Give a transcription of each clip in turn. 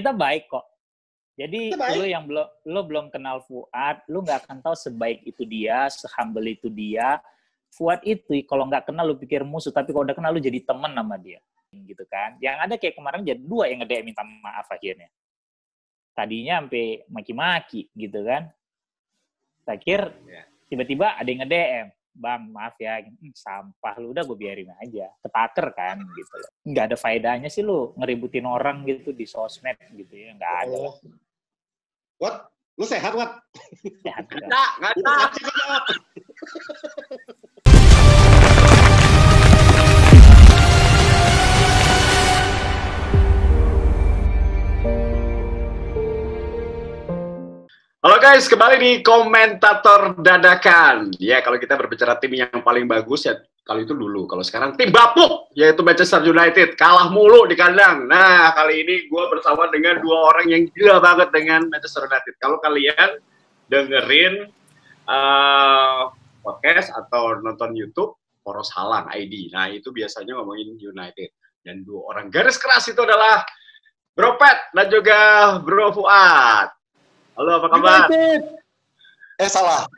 Kita baik kok. Jadi Baik. lo belum kenal Fuad, lo nggak akan tahu sebaik itu dia, sehumble itu dia. Fuad itu kalau nggak kenal lo pikir musuh, tapi kalau udah kenal lo jadi teman sama dia, gitu kan? Yang ada kayak kemarin jadi 2 yang nge-DM minta maaf akhirnya. Tadinya sampai maki-maki, gitu kan? Akhir tiba-tiba ada yang nge-DM, Bang, maaf ya, sampah lu, udah gue biarin aja, ketaker kan, gitu loh. Nggak ada faedahnya sih lu ngeributin orang gitu di sosmed gitu ya, nggak ada lah. Wat, lu sehat, Wat? Sehat. Nggak ada. Halo guys, kembali di komentator dadakan. Ya, kalau kita berbicara tim yang paling bagus ya kali itu dulu. Kalau sekarang tim bapuk, yaitu Manchester United, kalah mulu di kandang. Nah, kali ini gue bersama dengan 2 orang yang gila banget dengan Manchester United. Kalau kalian dengerin podcast atau nonton YouTube, Poros Halang ID. Nah, itu biasanya ngomongin United. Dan 2 orang garis keras itu adalah Bro Pet dan juga Bro Fuad. Halo, apa kabar? Salah.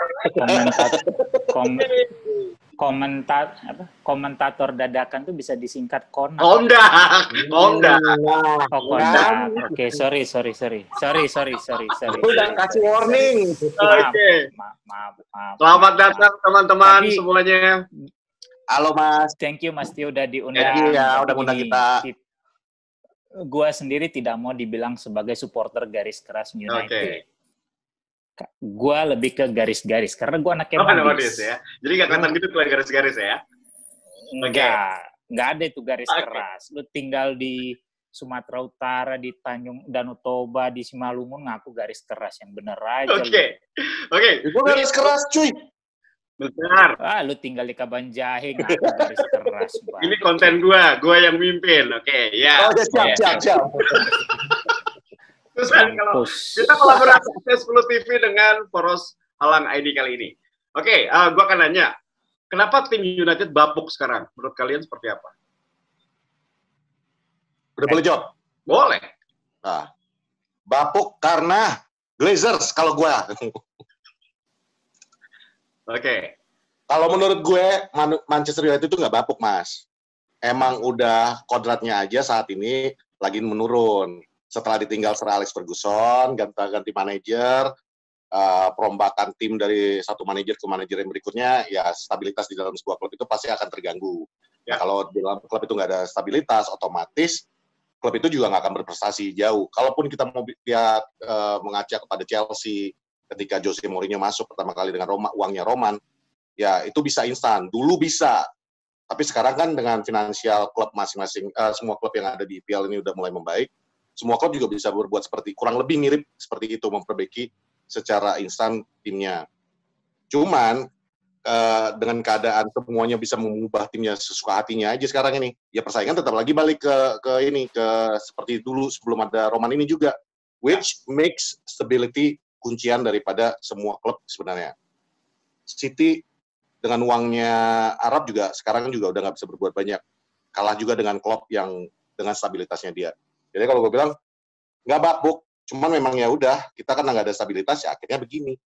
Komentator dadakan tuh bisa disingkat Kondak. Kondak. Oh, Kondak. Oke, sorry. Udah kasih warning. Oke. Maaf. Selamat datang teman-teman semuanya. Halo Mas. Thank you Mas Tio udah diundang. Iya, udah undang kita. Gua sendiri tidak mau dibilang sebagai supporter garis keras United. Okay. Gua lebih ke garis-garis karena gua anaknya modis ya. Jadi nggak kelihatan gitu kalau garis-garis ya? Nggak ada itu garis keras. Lu tinggal di Sumatera Utara, di Tanjung Danau Toba, di Simalungun ngaku garis keras, yang bener aja. Oke. Itu garis keras, cuy. Benar. Lu tinggal di Kabanjahe ngaku garis keras. Ini konten gua yang mimpin. Oke, ya. Oh, siap. Terus kan kalau kita kolaborasi S10 TV dengan Poros Halang ID kali ini. Oke, gua akan nanya, kenapa tim United bapuk sekarang? Menurut kalian seperti apa? Udah boleh jawab? Boleh. Nah, bapuk karena Glazers kalau gua. Oke. Kalau menurut gue, Manchester United itu nggak bapuk, Mas. Emang udah kodratnya aja saat ini lagi menurun. Setelah ditinggal Sir Alex Ferguson, ganti manajer, perombakan tim dari satu manajer ke manajer yang berikutnya, ya stabilitas di dalam sebuah klub itu pasti akan terganggu. Ya. Kalau di dalam klub itu nggak ada stabilitas, otomatis klub itu juga nggak akan berprestasi jauh. Kalaupun kita mau lihat mengaca kepada Chelsea, ketika Jose Mourinho masuk pertama kali dengan uangnya Roman, ya itu bisa instan. Dulu bisa, tapi sekarang kan dengan finansial klub masing-masing, semua klub yang ada di IPL ini udah mulai membaik. Semua klub juga bisa berbuat kurang lebih mirip seperti itu, memperbaiki secara instan timnya. Cuman dengan keadaan semuanya bisa mengubah timnya sesuka hatinya aja sekarang ini, ya persaingan tetap lagi balik ke seperti dulu sebelum ada Roman ini juga, which makes stability kuncian daripada semua klub sebenarnya. City dengan uangnya Arab juga sekarang juga udah nggak bisa berbuat banyak, kalah juga dengan klub yang dengan stabilitasnya dia. Jadi kalau gue bilang nggak bapuk, cuman memang ya udah kita kan nggak ada stabilitas ya akhirnya begini.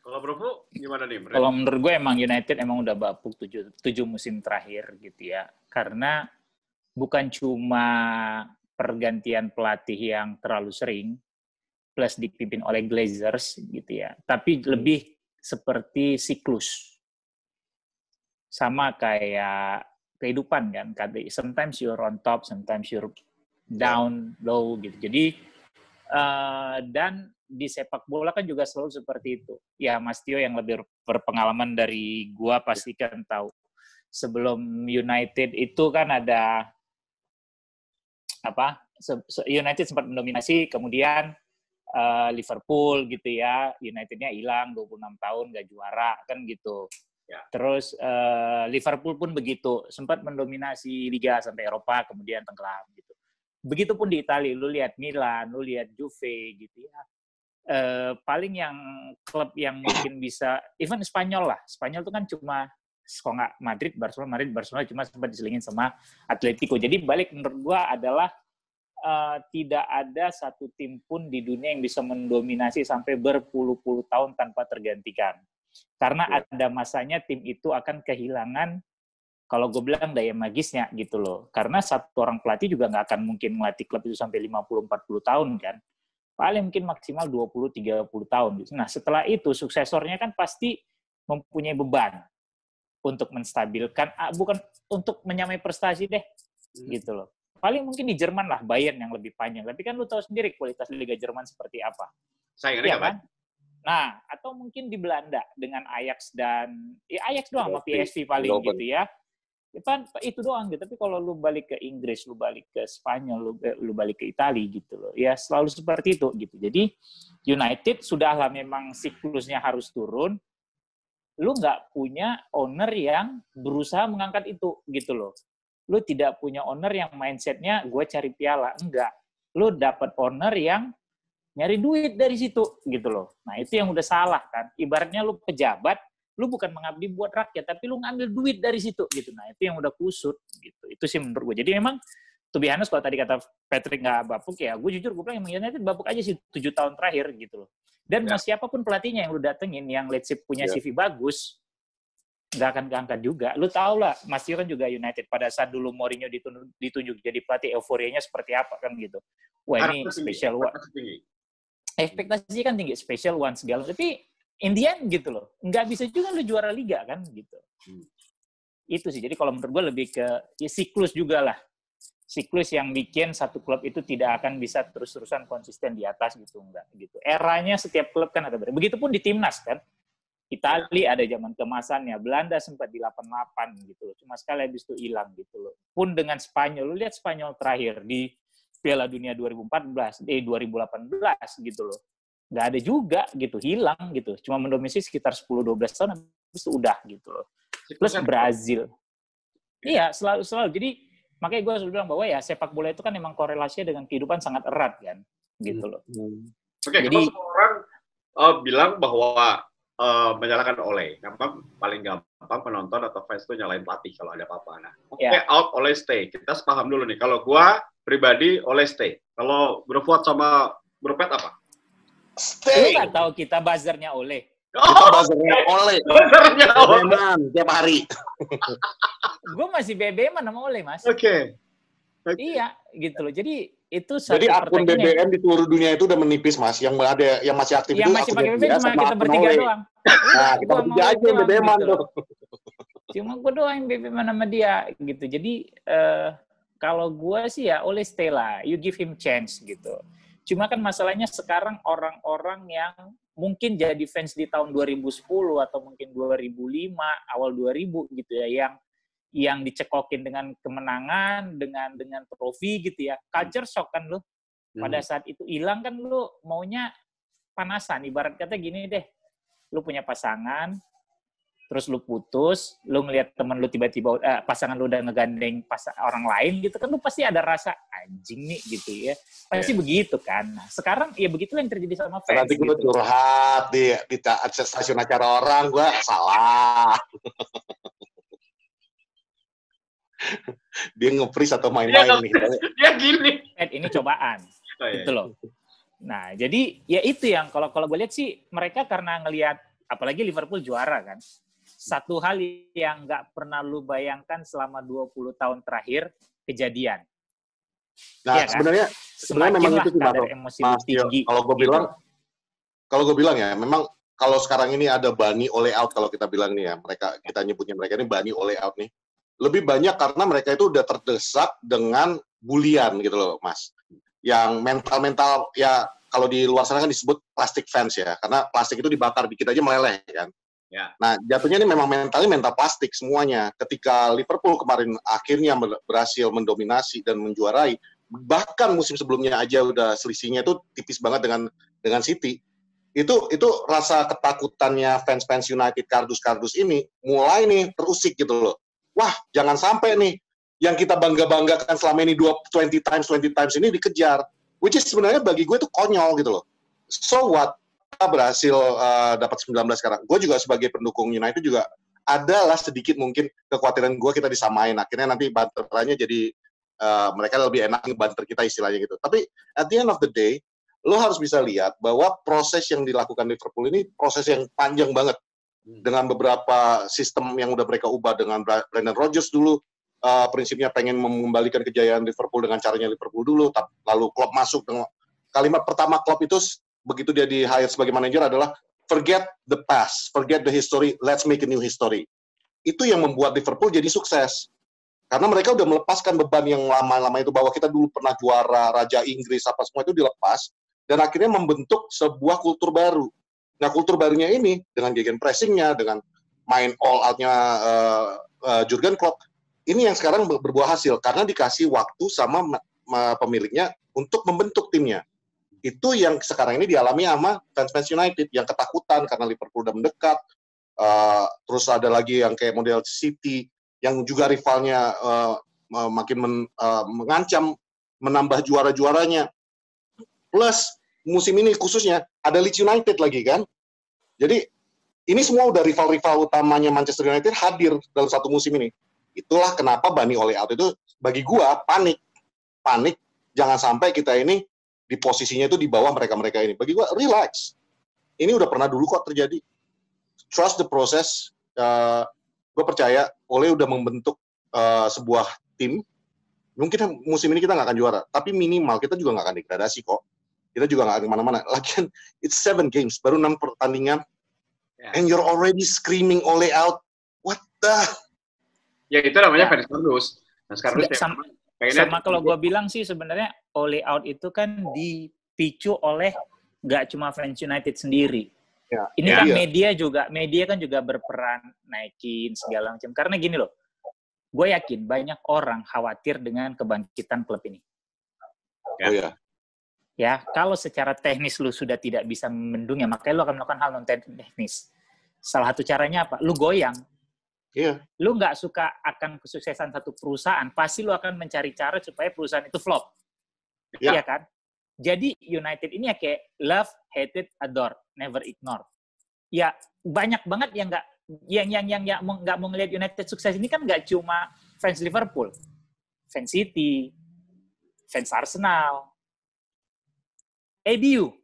Kalau Bro Fu, gimana nih? Kalau menurut gue emang United emang udah bapuk 7 musim terakhir gitu ya, karena bukan cuma pergantian pelatih yang terlalu sering plus dipimpin oleh Glazers gitu ya, tapi lebih seperti siklus, sama kayak kehidupan kan, sometimes you're on top, sometimes you're down low gitu. Jadi dan di sepak bola kan juga selalu seperti itu. Ya Mas Tio yang lebih berpengalaman dari gua pasti kan tahu. Sebelum United itu kan ada United sempat mendominasi, kemudian Liverpool gitu ya, United-nya hilang 26 tahun gak juara kan gitu. Ya. Terus Liverpool pun begitu, sempat mendominasi Liga sampai Eropa, kemudian tenggelam gitu. Begitupun di Italia, lu lihat Milan, lu lihat Juve gitu ya. Paling yang klub yang mungkin bisa, even Spanyol lah. Spanyol itu kan cuma, kalau nggak Madrid, Barcelona cuma sempat diselingin sama Atletico. Jadi balik menurut gua adalah tidak ada satu tim pun di dunia yang bisa mendominasi sampai berpuluh-puluh tahun tanpa tergantikan. Karena ada masanya tim itu akan kehilangan, kalau gue bilang, daya magisnya gitu loh. Karena satu orang pelatih juga nggak akan mungkin melatih klub itu sampai 50-40 tahun kan. Paling mungkin maksimal 20-30 tahun. Nah setelah itu suksesornya kan pasti mempunyai beban untuk menstabilkan, bukan untuk menyamai prestasi deh, gitu loh. Paling mungkin di Jerman lah, Bayern yang lebih panjang. Tapi kan lu tahu sendiri kualitas Liga Jerman seperti apa. Saingannya kan? Nah, atau mungkin di Belanda dengan Ajax dan Ajax doang sama PSV paling gitu ya. Itu doang gitu. Tapi kalau lu balik ke Inggris, lu balik ke Spanyol, lu balik ke Italia gitu loh. Ya selalu seperti itu gitu. Jadi United sudahlah memang siklusnya harus turun. Lu nggak punya owner yang berusaha mengangkat itu gitu loh. Lu tidak punya owner yang mindset-nya gue cari piala. Enggak. Lu dapat owner yang nyari duit dari situ gitu loh. Nah itu yang udah salah kan. Ibaratnya lu pejabat, lu bukan mengabdi buat rakyat, tapi lu ngambil duit dari situ gitu. Nah itu yang udah kusut gitu. Itu sih menurut gue. Jadi memang to be honest, kalau tadi kata Patrick nggak bapuk ya, gue jujur gue bilang yang United bapuk aja sih 7 tahun terakhir gitu loh. Dan mau siapapun pelatihnya yang lu datengin, yang let's say punya CV bagus, nggak akan keangkat juga. Lu tau lah, Mas Tio kan juga United. Pada saat dulu Mourinho ditunjuk jadi pelatih, euforianya seperti apa kan gitu. Wah ini special one. Ekspektasi kan tinggi, special one segala. Tapi in the end gitu loh. Nggak bisa juga lu juara liga kan gitu. Itu sih. Jadi kalau menurut gue lebih ke ya, siklus juga lah. Siklus yang bikin satu klub itu tidak akan bisa terus-terusan konsisten di atas gitu. Enggak gitu. Eranya setiap klub kan ada beda. Begitupun di timnas kan. Italia ada zaman kemasannya, Belanda sempat di 88 gitu loh. Cuma sekali habis itu hilang gitu loh. Pun dengan Spanyol, lu lihat Spanyol terakhir di Piala Dunia 2018 gitu loh. Nggak ada juga gitu, hilang gitu. Cuma mendominasi sekitar 10-12 tahun habis itu udah gitu loh. Plus Brazil. Iya, selalu. Jadi makanya gue selalu bilang bahwa ya sepak bola itu kan memang korelasinya dengan kehidupan sangat erat kan, gitu loh. Oke, jadi semua orang bilang bahwa menyalahkan Ole. Paling gampang penonton atau fans itu nyalain pelatih kalau ada apa-apa. Nah, out Ole stay. Kita sepaham dulu nih. Kalau gua pribadi Ole stay. Kalau Bro Fuad sama Bro Pet apa? Stay. Lu nggak tahu kita buzzernya Ole. Kita buzzernya Ole. Buzzernya Ole. Tiap hari. Gue masih BBM sama Ole, Mas. Oke. Iya, gitu loh. Jadi itu satu. Jadi akun BBM di seluruh dunia itu udah menipis, Mas. Yang masih aktif yang itu masih pakai BBM cuma kita bertiga doang. Nah, kita bertiga aja yang BBM-an tuh. Cuma gue doang yang BBM sama dia gitu. Jadi kalau gue sih ya Ole stay lah. You give him chance gitu. Cuma kan masalahnya sekarang orang-orang yang mungkin jadi fans di tahun 2010 atau mungkin 2005, awal 2000 gitu ya, yang dicekokin dengan kemenangan, dengan trofi gitu ya. Culture shock kan lu. Pada saat itu hilang kan lu maunya panasan. Ibarat kata gini deh, lu punya pasangan, terus lu putus, lu ngelihat temen lu tiba-tiba, pasangan lu udah ngegandeng orang lain gitu kan, lu pasti ada rasa anjing nih gitu ya. Pasti begitu kan. Nah, sekarang ya begitulah yang terjadi sama fans. Nanti gue gitu. Curhat di stasiun acara orang, gue salah. Dia nge-freeze atau main-main nih. Dia gini. Ini cobaan. Gitu loh. Nah, jadi ya itu yang kalau gue lihat sih mereka karena ngelihat apalagi Liverpool juara kan. Satu hal yang nggak pernah lu bayangkan selama 20 tahun terakhir kejadian. Nah, ya kan? sebenarnya memang itu sih Mas tinggi. Kalau gue bilang ya, memang kalau sekarang ini ada Bani Ole out kalau kita bilang nih ya, kita nyebutnya mereka ini Bani Ole out nih. Lebih banyak karena mereka itu udah terdesak dengan bulian gitu loh, Mas. Yang mental-mental, ya kalau di luar sana kan disebut plastic fans ya, karena plastik itu dibakar, dikit aja meleleh kan. Ya. Nah, jatuhnya ini memang mentalnya mental plastik semuanya. Ketika Liverpool kemarin akhirnya berhasil mendominasi dan menjuarai, bahkan musim sebelumnya aja udah selisihnya itu tipis banget dengan City. Itu rasa ketakutannya fans-fans United kardus-kardus ini mulai nih terusik gitu loh. Wah, jangan sampai nih yang kita bangga-banggakan selama ini 20 times ini dikejar. Which is sebenarnya bagi gue itu konyol gitu loh. So what? Kita berhasil dapat 19 sekarang. Gue juga sebagai pendukung United juga adalah sedikit mungkin kekhawatiran gue kita disamain. Akhirnya nanti banterannya jadi mereka lebih enak ngebanter kita istilahnya gitu. Tapi at the end of the day, lo harus bisa lihat bahwa proses yang dilakukan Liverpool ini proses yang panjang banget. Dengan beberapa sistem yang udah mereka ubah dengan Brendan Rodgers dulu, prinsipnya pengen mengembalikan kejayaan Liverpool dengan caranya Liverpool dulu, lalu Klopp masuk dengan kalimat pertama Klopp itu begitu dia di-hire sebagai manajer adalah forget the past, forget the history, let's make a new history. Itu yang membuat Liverpool jadi sukses. Karena mereka udah melepaskan beban yang lama-lama itu bahwa kita dulu pernah juara, Raja Inggris, apa semua itu dilepas, dan akhirnya membentuk sebuah kultur baru. Nah, kultur barunya ini, dengan gegenpressing-nya, dengan main all out-nya Jurgen Klopp, ini yang sekarang berbuah hasil, karena dikasih waktu sama pemiliknya untuk membentuk timnya. Itu yang sekarang ini dialami sama fans United, yang ketakutan karena Liverpool udah mendekat, terus ada lagi yang kayak model City, yang juga rivalnya makin mengancam menambah juara-juaranya. Plus, musim ini khususnya ada Leeds United lagi kan. Jadi ini semua udah rival-rival utamanya Manchester United hadir dalam satu musim ini. Itulah kenapa Bani Ole Out itu bagi gua panik. Jangan sampai kita ini di posisinya itu di bawah mereka-mereka ini. Bagi gua relax. Ini udah pernah dulu kok terjadi. Trust the process. Gua percaya Ole udah membentuk sebuah tim. Mungkin musim ini kita nggak akan juara, tapi minimal kita juga nggak akan degradasi kok. Kita juga nggak akan kemana-mana. Lagian, it's 7 games, baru 6 pertandingan, and you're already screaming Ole out. What the? Ya, itu namanya fans kardus. Fans kardus sama kalau gue bilang sih sebenarnya Ole out itu kan dipicu oleh nggak cuma fans United sendiri. Ya, ini kan media kan juga berperan naikin segala macam. Karena gini loh, gue yakin banyak orang khawatir dengan kebangkitan klub ini. Oh ya. Ya, kalau secara teknis lu sudah tidak bisa membendungnya, makanya lu akan melakukan hal non-teknis. Salah satu caranya apa? Lu goyang. Iya. Lu nggak suka akan kesuksesan satu perusahaan, pasti lu akan mencari cara supaya perusahaan itu flop. Iya kan? Jadi United ini ya kayak love, hated, adore, never ignore. Ya, banyak banget yang nggak mau ngelihat United sukses ini kan nggak cuma fans Liverpool, fans City, fans Arsenal, ABU.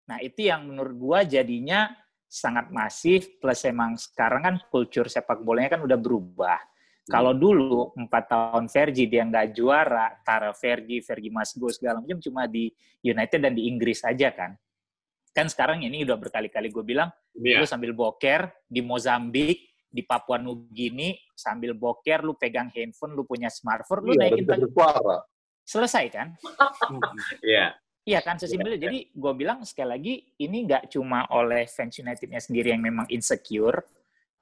Nah, itu yang menurut gua jadinya sangat masif, plus emang sekarang kan kultur sepak bolanya kan udah berubah. Kalau dulu 4 tahun Fergie dia nggak juara, Tara Fergie must go segala macam cuma di United dan di Inggris aja kan. Kan sekarang ini udah berkali-kali gue bilang, lu sambil boker di Mozambik, di Papua Nugini, sambil boker lu pegang handphone, lu punya smartphone, lu naikin suara. Selesai kan? Iya. Iya kan, sesimpel itu. Jadi gue bilang sekali lagi, ini nggak cuma oleh fans United-nya sendiri yang memang insecure,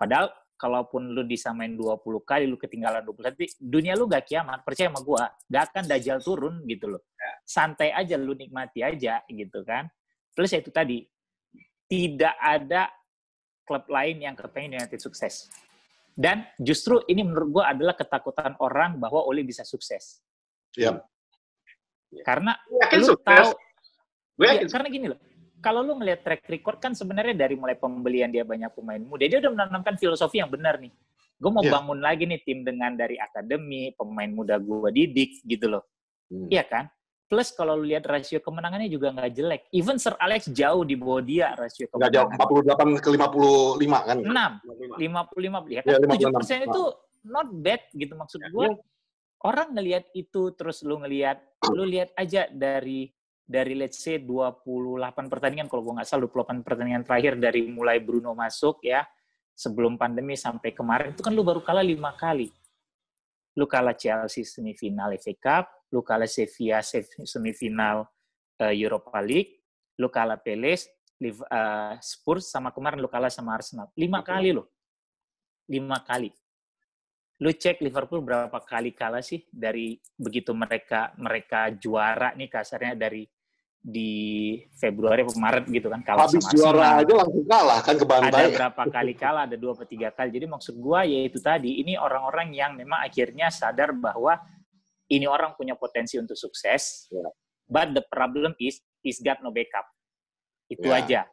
padahal kalaupun lu disamain 20 kali, lu ketinggalan 20 kali, dunia lu gak kiamat, percaya sama gue, gak akan dajjal turun gitu loh. Santai aja, lu nikmati aja gitu kan. Plus itu tadi, tidak ada klub lain yang kepengen United sukses. Dan justru ini menurut gue adalah ketakutan orang bahwa Ole bisa sukses. Iya. Karena lu tahu, karena gini loh, kalau lu ngelihat track record kan sebenarnya dari mulai pembelian dia banyak pemain muda, dia udah menanamkan filosofi yang benar nih. Gue mau bangun lagi nih tim dengan dari akademi, pemain muda gue didik gitu loh. Iya kan? Plus kalau lu lihat rasio kemenangannya juga nggak jelek. Even Sir Alex jauh di bawah dia rasio kemenangan. Nggak jauh, 48 ke 55 kan? 55. Ya kan? 7% itu not bad gitu maksud gue. Orang ngelihat itu, terus lu lihat aja dari let's say 28 pertandingan, kalau gue nggak salah 28 pertandingan terakhir dari mulai Bruno masuk ya, sebelum pandemi sampai kemarin, itu kan lu baru kalah 5 kali. Lu kalah Chelsea semifinal FA Cup, lu kalah Sevilla semifinal Europa League, lu kalah Palace, Spurs, sama kemarin lu kalah sama Arsenal. 5 kali loh. 5 kali. Lu cek Liverpool berapa kali kalah sih dari begitu mereka juara nih kasarnya dari di Februari atau Maret gitu kan, kalah habis sama juara Arsenal. Aja langsung kalah kan ke Bantai. Ada berapa kali kalah, ada 2 atau 3 kali. Jadi maksud gua yaitu tadi, ini orang-orang yang memang akhirnya sadar bahwa ini orang punya potensi untuk sukses, but the problem is he's got no backup. Itu aja.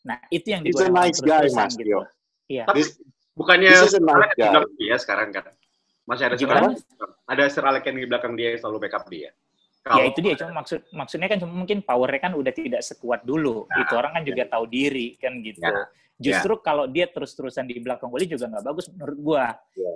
Nah, itu yang dibuat nice guy, Mas gitu. Iya. Bukannya ya sekarang kan? Masih ada Sir Gimana? Alex. Ada Sir Alex yang di belakang dia yang selalu backup dia. Ya itu dia, cuma maksudnya kan cuma mungkin powernya kan udah tidak sekuat dulu. Itu orang kan juga tahu diri kan gitu. Justru kalau dia terus-terusan di belakang Oli juga nggak bagus menurut gua.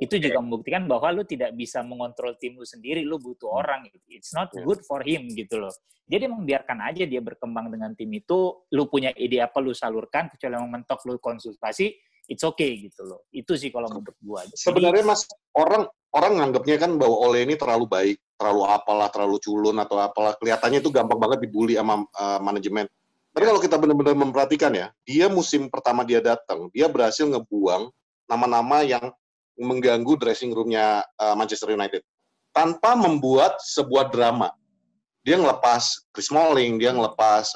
Itu juga membuktikan bahwa lu tidak bisa mengontrol tim lu sendiri, lu butuh orang. It's not good for him gitu loh. Jadi emang biarkan aja dia berkembang dengan tim itu. Lu punya ide apa lu salurkan, kecuali emang mentok lu konsultasi, it's okay gitu loh. Itu sih kalau menurut gua. Sebenarnya Mas, orang nganggapnya kan bahwa Ole ini terlalu baik, terlalu apalah, terlalu culun atau apalah. Kelihatannya itu gampang banget dibully sama manajemen. Tapi kalau kita benar-benar memperhatikan ya, dia musim pertama dia datang, dia berhasil ngebuang nama-nama yang mengganggu dressing room-nya Manchester United. Tanpa membuat sebuah drama. Dia ngelepas Chris Smalling, dia ngelepas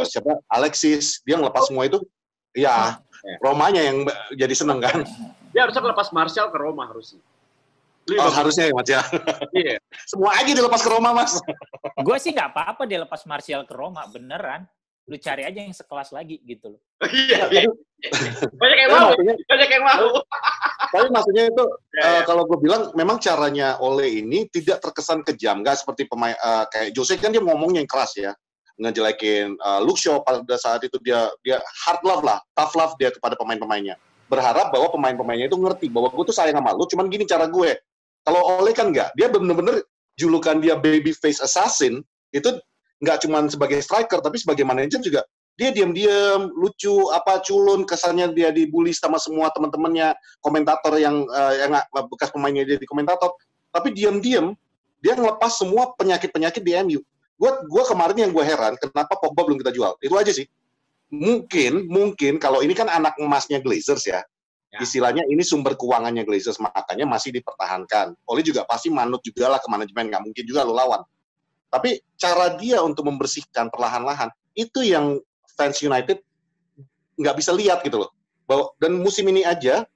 siapa Alexis, dia ngelepas semua itu. Ya, Romanya yang jadi seneng kan. Dia harusnya lepas Martial ke Roma harusnya. Harusnya ya Mas ya. Iya. Semua aja dilepas ke Roma Mas. Gue sih nggak apa-apa dia lepas Martial ke Roma, beneran. Lu cari aja yang sekelas lagi gitu loh. Iya. Banyak yang mau. Tapi maksudnya itu kalau gue bilang memang caranya Ole ini tidak terkesan kejam, nggak seperti pemain kayak Jose kan dia ngomongnya yang keras ya, ngejelekin Luke Shaw pada saat itu dia hard love lah, tough love dia kepada pemain-pemainnya. Berharap bahwa pemain-pemainnya itu ngerti bahwa gue tuh sayang sama lu, cuman gini cara gue. Kalau Ole kan nggak, dia bener-bener julukan dia baby face assassin itu nggak cuma sebagai striker tapi sebagai manajer juga. Dia diam-diam, lucu, culun, kesannya dia dibully sama semua teman-temannya, komentator yang bekas pemainnya jadi komentator. Tapi diam-diam, dia ngelepas semua penyakit-penyakit di MU. Gue kemarin yang gue heran, kenapa Pogba belum kita jual. Itu aja sih. Mungkin kalau ini kan anak emasnya Glazers ya. Istilahnya ini sumber keuangannya Glazers, makanya masih dipertahankan. Oli juga pasti manut juga lah ke manajemen, nggak mungkin juga lo lawan. Tapi cara dia untuk membersihkan perlahan-lahan, itu yang fans United nggak bisa lihat gitu loh. Dan musim ini aja,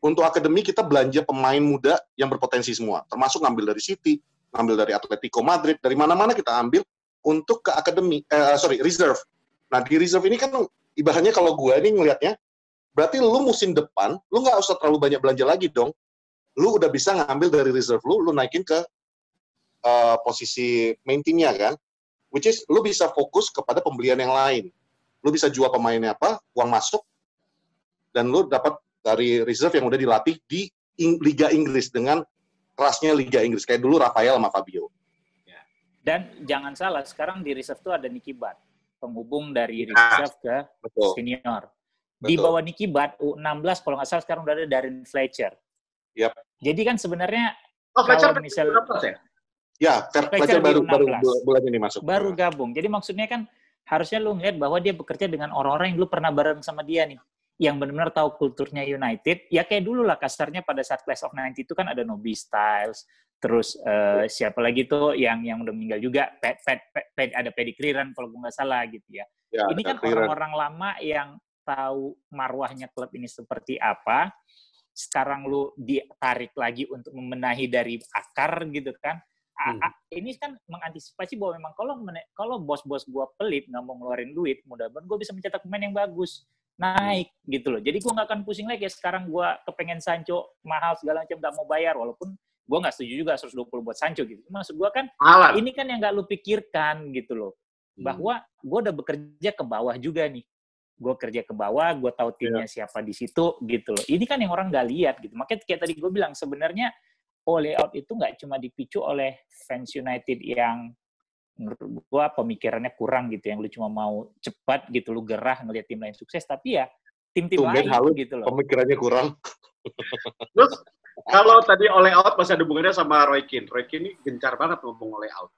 untuk akademi kita belanja pemain muda yang berpotensi semua. Termasuk ngambil dari City, ngambil dari Atletico Madrid, dari mana-mana kita ambil untuk ke akademi, reserve. Nah di reserve ini kan ibaratnya kalau gue ini ngelihatnya, berarti lu musim depan, lu nggak usah terlalu banyak belanja lagi dong. Lu udah bisa ngambil dari reserve lu naikin ke posisi main timnya kan. Which is, lu bisa fokus kepada pembelian yang lain. Lu bisa jual pemainnya apa, uang masuk, dan lu dapat dari reserve yang udah dilatih di Liga Inggris dengan kerasnya Liga Inggris. Kayak dulu Rafael sama Fabio. Dan jangan salah, sekarang di reserve tuh ada Nicky Butt, penghubung dari reserve ke senior. Di bawah Nicky Butt, U16 kalau nggak salah sekarang udah ada Darren Fletcher. Yep. Jadi kan sebenarnya Fletcher kalau misalnya ya, Fletcher baru bulan ini masuk. Baru gabung. Jadi maksudnya kan harusnya lu ngeliat bahwa dia bekerja dengan orang-orang yang lu pernah bareng sama dia nih. Yang benar-benar tahu kulturnya United. Ya kayak dulu lah kasarnya pada saat Class of 90 itu kan ada Nobby Stiles. Terus siapa lagi tuh yang udah meninggal juga. Ada Paddy Crerand kalau gue nggak salah gitu ya. Ini kan orang-orang lama yang tahu marwahnya klub ini seperti apa. Sekarang lu ditarik lagi untuk membenahi dari akar gitu kan. Ini kan mengantisipasi bahwa memang kalau bos-bos gue pelit nggak mau ngeluarin duit, mudah-mudahan gue bisa mencetak pemain yang bagus naik gitu loh. Jadi gue nggak akan pusing lagi. Sekarang gue kepengen Sancho mahal segala macam nggak mau bayar, walaupun gue nggak setuju juga 120 buat Sancho gitu. Maksud gue kan ini kan yang nggak lu pikirkan gitu loh, bahwa gue udah bekerja ke bawah juga nih. Gue kerja ke bawah, gue tahu timnya siapa di situ gitu loh. Ini kan yang orang nggak lihat gitu. Makanya kayak tadi gue bilang sebenarnya Ole out itu nggak cuma dipicu oleh fans United yang menurut gua pemikirannya kurang gitu, yang lu cuma mau cepat gitu, lu gerah ngelihat tim lain sukses, tapi ya tim-tim lain gitu loh. Pemikirannya kurang. Terus kalau tadi Ole out masih ada hubungannya sama Roy Keane. Roy Keane ini gencar banget ngomong Ole out.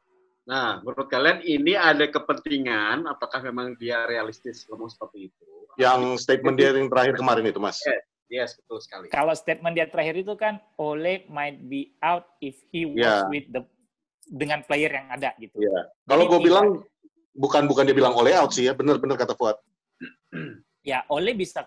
Nah, menurut kalian ini ada kepentingan, apakah memang dia realistis ngomong seperti itu? Yang statement dia yang terakhir kemarin itu, Mas. Yes, betul sekali. Kalau statement dia terakhir itu kan Ole might be out if he was with dengan player yang ada gitu. Kalau gue bilang bukan dia bilang Ole out sih ya, benar-benar kata Fuad. Ya Ole bisa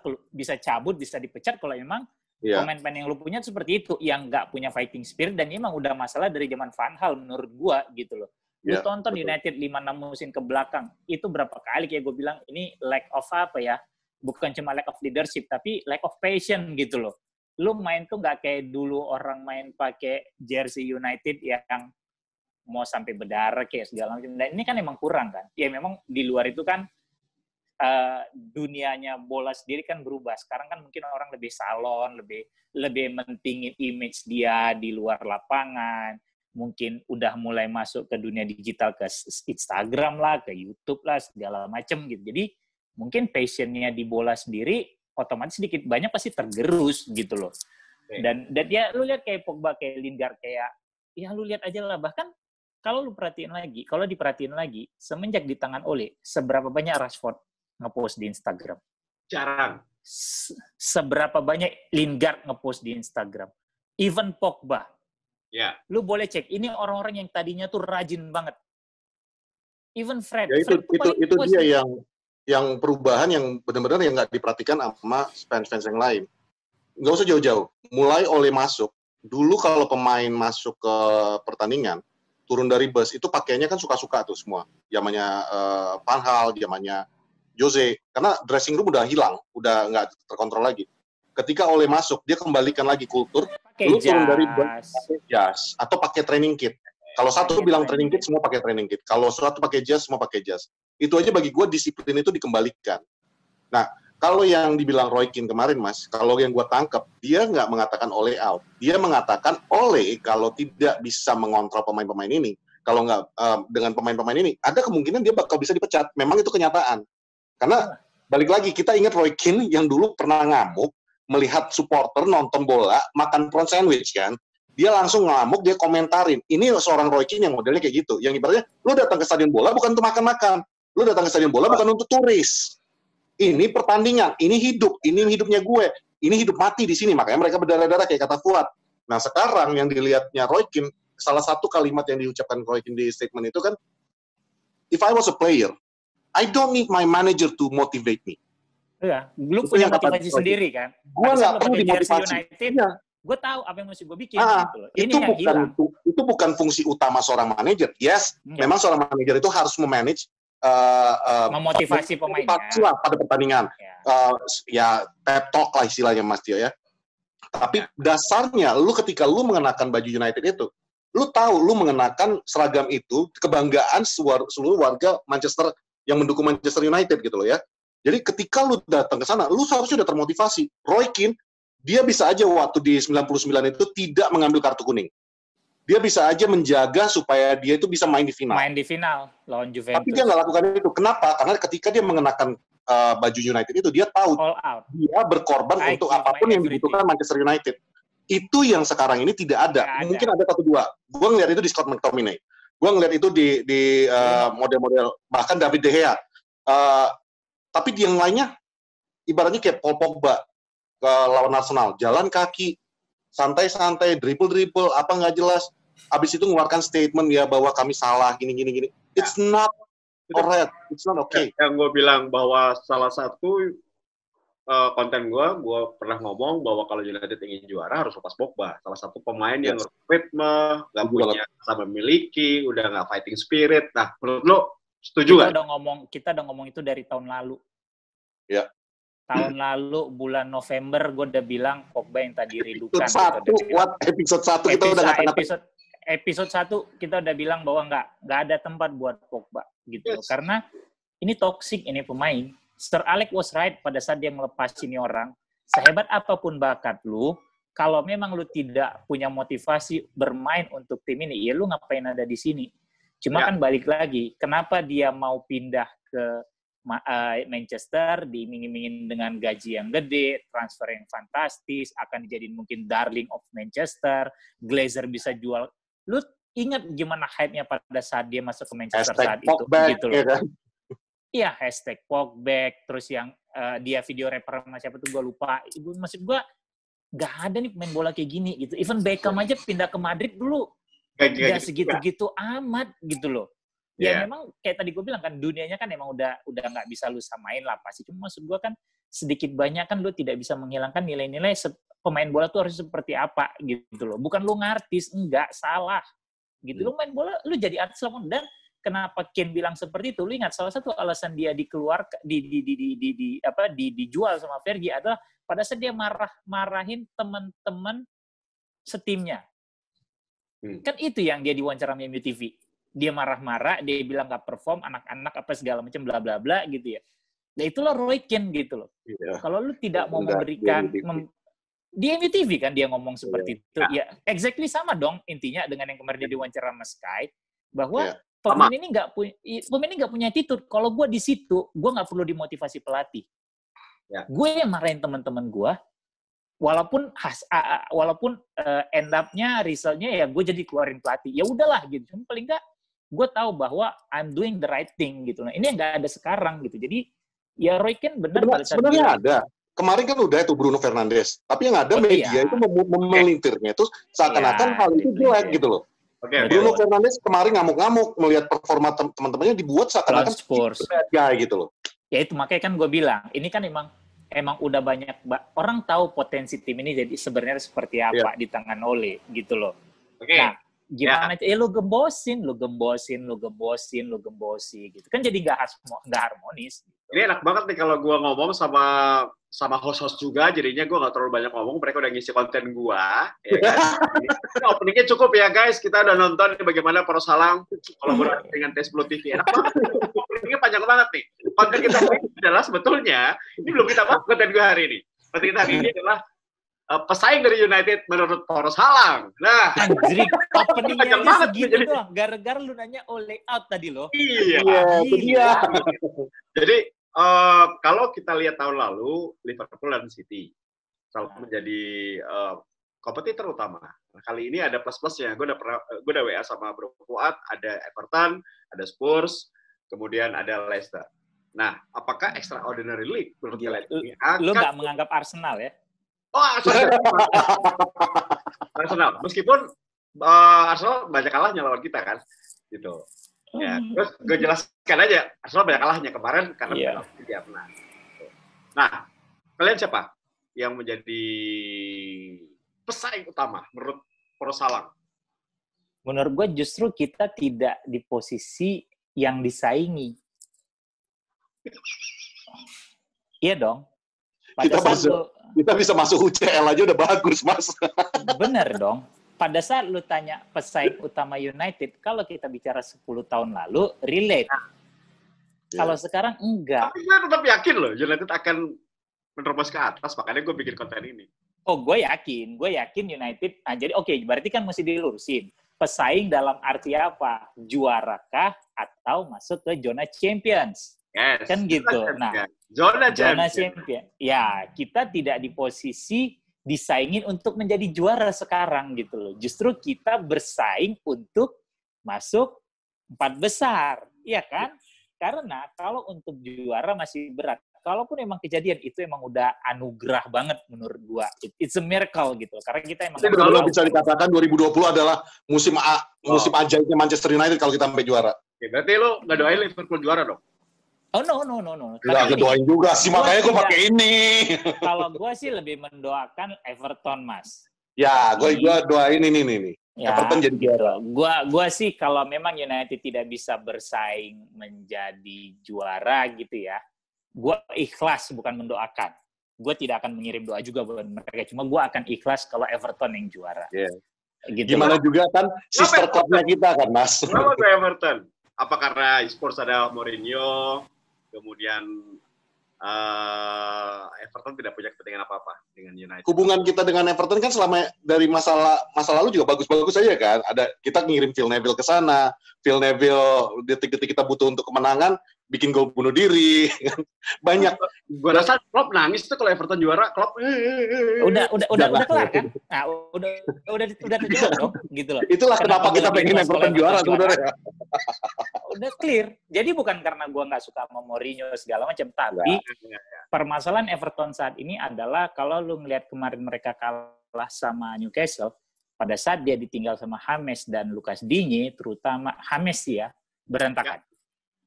cabut, bisa dipecat kalau memang pemain-pemain yang lu punya seperti itu, yang nggak punya fighting spirit, dan memang udah masalah dari zaman Van Gaal menurut gua gitu loh. Lu tonton betul. United 5-6 musim ke belakang, itu berapa kali kayak gue bilang ini lack of apa ya? Bukan cuma lack of leadership, tapi lack of passion gitu loh. lu main tuh nggak kayak dulu orang main pakai jersey United yang mau sampai berdarah kayak segala macam. Dan ini kan emang kurang kan. Ya memang di luar itu kan dunianya bola sendiri kan berubah. Sekarang kan mungkin orang lebih salon, lebih mentingin image dia di luar lapangan. Mungkin udah mulai masuk ke dunia digital, ke Instagram lah, ke YouTube lah, segala macam gitu. Jadi mungkin passionnya di bola sendiri otomatis sedikit banyak pasti tergerus gitu loh. Dan ya lu lihat kayak Pogba, kayak Lingard, kayak ya lu lihat aja lah. Bahkan kalau diperhatiin lagi, semenjak di tangan Ole, seberapa banyak Rashford ngepost di Instagram? Jarang. Seberapa banyak Lingard ngepost di Instagram? Even Pogba. Ya. Lu boleh cek, ini orang-orang yang tadinya tuh rajin banget. Even Fred. Ya itu dia yang perubahan yang benar-benar yang nggak diperhatikan sama fans-fans yang lain. Nggak usah jauh-jauh. Mulai Ole masuk, dulu kalau pemain masuk ke pertandingan, turun dari bus, itu pakaiannya kan suka-suka tuh semua. Zamannya Van Gaal, zamannya Jose, karena dressing room udah hilang, udah nggak terkontrol lagi. Ketika Ole masuk, dia kembalikan lagi kultur, lu turun dari bus, pakai jas, atau pakai training kit. Kalau satu bilang training kit, semua pakai training kit. Kalau satu pakai jas, semua pakai jas. Itu aja bagi gue disiplin itu dikembalikan. Nah, kalau yang dibilang Roy Keane kemarin, Mas, kalau yang gue tangkap, dia nggak mengatakan Ole out. Dia mengatakan Ole kalau tidak bisa mengontrol pemain-pemain ini, kalau nggak dengan pemain-pemain ini, ada kemungkinan dia bakal bisa dipecat. Memang itu kenyataan. Karena balik lagi, kita ingat Roy Keane yang dulu pernah ngamuk, melihat supporter nonton bola, makan prawn sandwich kan. Dia langsung ngamuk, dia komentarin. Ini seorang Roy Keane yang modelnya kayak gitu. Yang ibaratnya, lu datang ke stadion bola bukan untuk makan-makan. Lu datang ke stadion bola bukan untuk turis. Ini pertandingan, ini hidup, ini hidupnya gue. Ini hidup mati di sini. Makanya mereka berdarah-darah kayak kata Fuad. Nah sekarang yang dilihatnya Roy Keane, salah satu kalimat yang diucapkan Roy Keane di statement itu kan, if I was a player, I don't need my manager to motivate me. Iya, lu punya motivasi sendiri kan. Gue nggak perlu dimotivasi. Ya. Gue tahu apa yang mesti gue bikin. Gitu loh. Itu bukan fungsi utama seorang manajer. Yes, memang seorang manajer itu harus memanage, memotivasi pemainnya pada pertandingan. Ya, pep talk lah istilahnya Mas Tio ya. Tapi dasarnya, ketika lu mengenakan baju United itu, lu tahu lu mengenakan seragam itu kebanggaan seluruh warga Manchester yang mendukung Manchester United gitu loh ya. Jadi ketika lu datang ke sana, lu seharusnya udah termotivasi. Roy Keane, dia bisa aja waktu di 99 itu tidak mengambil kartu kuning. Dia bisa aja menjaga supaya dia itu bisa main di final. Main di final lawan Juventus. Tapi dia nggak lakukan itu. Kenapa? Karena ketika dia mengenakan baju United itu, dia tahu dia berkorban untuk apapun yang dibutuhkan Manchester United. Itu yang sekarang ini tidak ada. Mungkin ada satu dua. Gue ngeliat itu di Scott McTominay. Gue ngeliat itu di model-model, bahkan David De Gea. Tapi di yang lainnya, ibaratnya kayak Paul Pogba ke lawan Arsenal, jalan kaki, santai-santai, dribble, apa nggak jelas. Habis itu mengeluarkan statement ya bahwa kami salah, gini. It's not alright, it's not okay. Yang gue bilang bahwa salah satu konten gue pernah ngomong bahwa kalau United ingin juara harus lepas Pogba. Salah satu pemain yang ritme, nggak punya sama memiliki, udah nggak fighting spirit. Nah, menurut lo setuju nggak? Kita udah ngomong itu dari tahun lalu. Ya. Tahun lalu bulan November gue udah bilang Pogba yang tadi rindukan. Episode 1 kita udah ngata-ngata. Episode 1 kita udah bilang bahwa nggak ada tempat buat Pogba gitu. Yes. Karena ini toxic ini pemain. Sir Alex was right pada saat dia melepas ini orang. Sehebat apapun bakat lu, kalau memang lu tidak punya motivasi bermain untuk tim ini, ya lu ngapain ada di sini? Cuma kan balik lagi, kenapa dia mau pindah ke Manchester, diiming-imingin dengan gaji yang gede, transfer yang fantastis, akan dijadiin mungkin darling of Manchester, Glazer bisa jual. Lu ingat gimana hype-nya pada saat dia masuk ke Manchester saat itu? Gitu loh. Iya, #Pogba, terus yang dia video rapper sama siapa tuh gue lupa. Maksud gue, gak ada nih pemain bola kayak gini gitu. Even Beckham aja pindah ke Madrid dulu. Gak segitu-gitu amat gitu loh. Ya memang kayak tadi gue bilang kan dunianya kan emang udah nggak bisa lu samain lah pasti. Cuma maksud gue kan sedikit banyak kan lu tidak bisa menghilangkan nilai-nilai pemain bola tuh harus seperti apa gitu loh. Bukan lu ngartis, enggak salah gitu. Lu main bola lu jadi artis dan kenapa Ken bilang seperti itu? Lu ingat salah satu alasan dia dikeluarkan dijual sama Fergie adalah pada saat dia marahin teman-teman setimnya. Kan itu yang dia diwawancara sama MUTV. Dia marah-marah, dia bilang nggak perform, anak-anak apa segala macam bla bla bla gitu ya. Nah itulah Roy Keane gitu loh. Iya. Kalau lu tidak mau memberikan di MUTV kan dia ngomong seperti itu. Ya, exactly sama dong intinya dengan yang kemarin dia diwawancara sama Sky bahwa pemain ini nggak punya attitude. Kalau gue di situ, gue nggak perlu dimotivasi pelatih. Ya. Gue yang marahin teman-teman gue, walaupun end up-nya, result-nya ya gue jadi keluarin pelatih. Ya udahlah gitu. Cuma paling nggak gue tahu bahwa I'm doing the right thing gitu. Nah, ini yang nggak ada sekarang gitu. Jadi ya Roy Keane benar pada saat sebenarnya ada. Kemarin kan udah itu Bruno Fernandes, tapi yang ada media itu memelintirnya itu seakan-akan hal itu jelek gitu loh. Bruno Fernandes kemarin ngamuk-ngamuk melihat performa teman-temannya dibuat seakan-akan bad guy gitu loh. Ya itu makanya kan gue bilang, ini kan emang udah banyak orang tahu potensi tim ini jadi sebenarnya seperti apa di tangan Ole gitu loh. Nah, gimana lu gembosin gitu. Kan jadi nggak harmonis. Gitu. Ini enak banget nih kalau gue ngomong sama host-host juga, jadinya gue nggak terlalu banyak ngomong, mereka udah ngisi konten gue, ya kan? Openingnya cukup ya guys, kita udah nonton bagaimana Poros Halang kolaborasi dengan T10 TV, enak banget, openingnya panjang banget nih. Konten kita adalah sebetulnya, ini belum kita bahas konten gue hari ini. Konten kita hari ini adalah pesaing dari United menurut Poros Halang. Nah, anjir, openingnya aja segitu doang, gara-gara lu nanya layout tadi loh. Iya. Jadi, kalau kita lihat tahun lalu, Liverpool dan City selalu menjadi kompetitor utama. Nah, kali ini ada plus-plusnya. Gue udah WA sama Bro Fuad, ada Everton, ada Spurs, kemudian ada Leicester. Nah, apakah extraordinary league menurut kalian? Lu nggak menganggap Arsenal ya? Oh, sorry. Arsenal. Meskipun Arsenal banyak kalahnya lawan kita kan, gitu. Ya, terus gue jelaskan aja, Arsenal banyak kalahnya kemarin karena tidak pernah. Nah, kalian siapa yang menjadi pesaing utama menurut Poros Halang? Menurut gue justru kita tidak di posisi yang disaingi. Iya dong. Kita bisa masuk UCL aja udah bagus, Mas. Bener dong. Pada saat lu tanya pesaing utama United, kalau kita bicara 10 tahun lalu, relate. Kalau sekarang, enggak. Tapi gue tetap yakin loh, United akan menerobos ke atas, makanya gue bikin konten ini. Oh, gue yakin United. Nah, jadi oke, berarti kan mesti dilurusin. Pesaing dalam arti apa? Juarakah atau masuk ke zona Champions? Yes. Kan gitu. Nah, zona champion. Ya, kita tidak di posisi disaingin untuk menjadi juara sekarang gitu loh. Justru kita bersaing untuk masuk 4 besar, iya kan? Karena kalau untuk juara masih berat. Kalaupun emang kejadian itu emang udah anugerah banget menurut gua. It's a miracle gitu. Karena kita emang kalau bisa dikatakan 2020 adalah musim ajaibnya Manchester United kalau kita sampai juara. Oke, berarti lo nggak doain Liverpool juara dong? Oh no. Nggak doain juga sih, makanya gue pakai ini. Kalau gue sih lebih mendoakan Everton, Mas. Ya, gue doain ini nih. Ya, Everton jadi juara. Gue sih kalau memang United tidak bisa bersaing menjadi juara gitu ya, gue ikhlas bukan mendoakan. Gue tidak akan mengirim doa juga buat mereka. Cuma gue akan ikhlas kalau Everton yang juara. Yeah. Gitu. Gimana juga kan sister club-nya kita kan, Mas. Kenapa gue Everton? Apa karena Spurs ada Mourinho? Kemudian Everton tidak punya kepentingan apa-apa dengan United. Hubungan kita dengan Everton kan selama dari masa lalu juga bagus-bagus aja kan. Kita ngirim Phil Neville ke sana. Phil Neville detik-detik kita butuh untuk kemenangan bikin gol bunuh diri. Banyak. Gue rasa Klopp nangis tuh kalau Everton juara. Klopp udah kelar kan? Nah, udah terjawab dong, gitu loh. Itulah kenapa kita pengen Everton juara sebenarnya. Udah clear. Jadi bukan karena gue nggak suka sama Mourinho segala macam, tapi permasalahan Everton saat ini adalah kalau lu ngelihat kemarin mereka kalah sama Newcastle, pada saat dia ditinggal sama James dan Lucas Digne, terutama James ya, berantakan.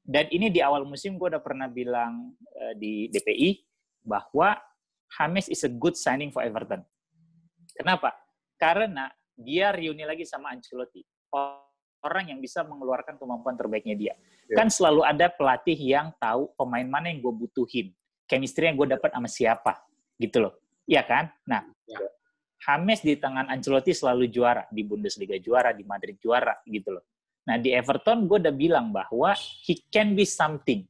Dan ini di awal musim gue udah pernah bilang di DPI bahwa James is a good signing for Everton. Kenapa? Karena dia reuni lagi sama Ancelotti. orang yang bisa mengeluarkan kemampuan terbaiknya dia. Ya. Kan selalu ada pelatih yang tahu pemain mana yang gue butuhin, chemistry yang gue dapat sama siapa, gitu loh. Iya kan? Nah, James di tangan Ancelotti selalu juara, di Bundesliga juara, di Madrid juara, gitu loh. Nah, di Everton gue udah bilang bahwa he can be something,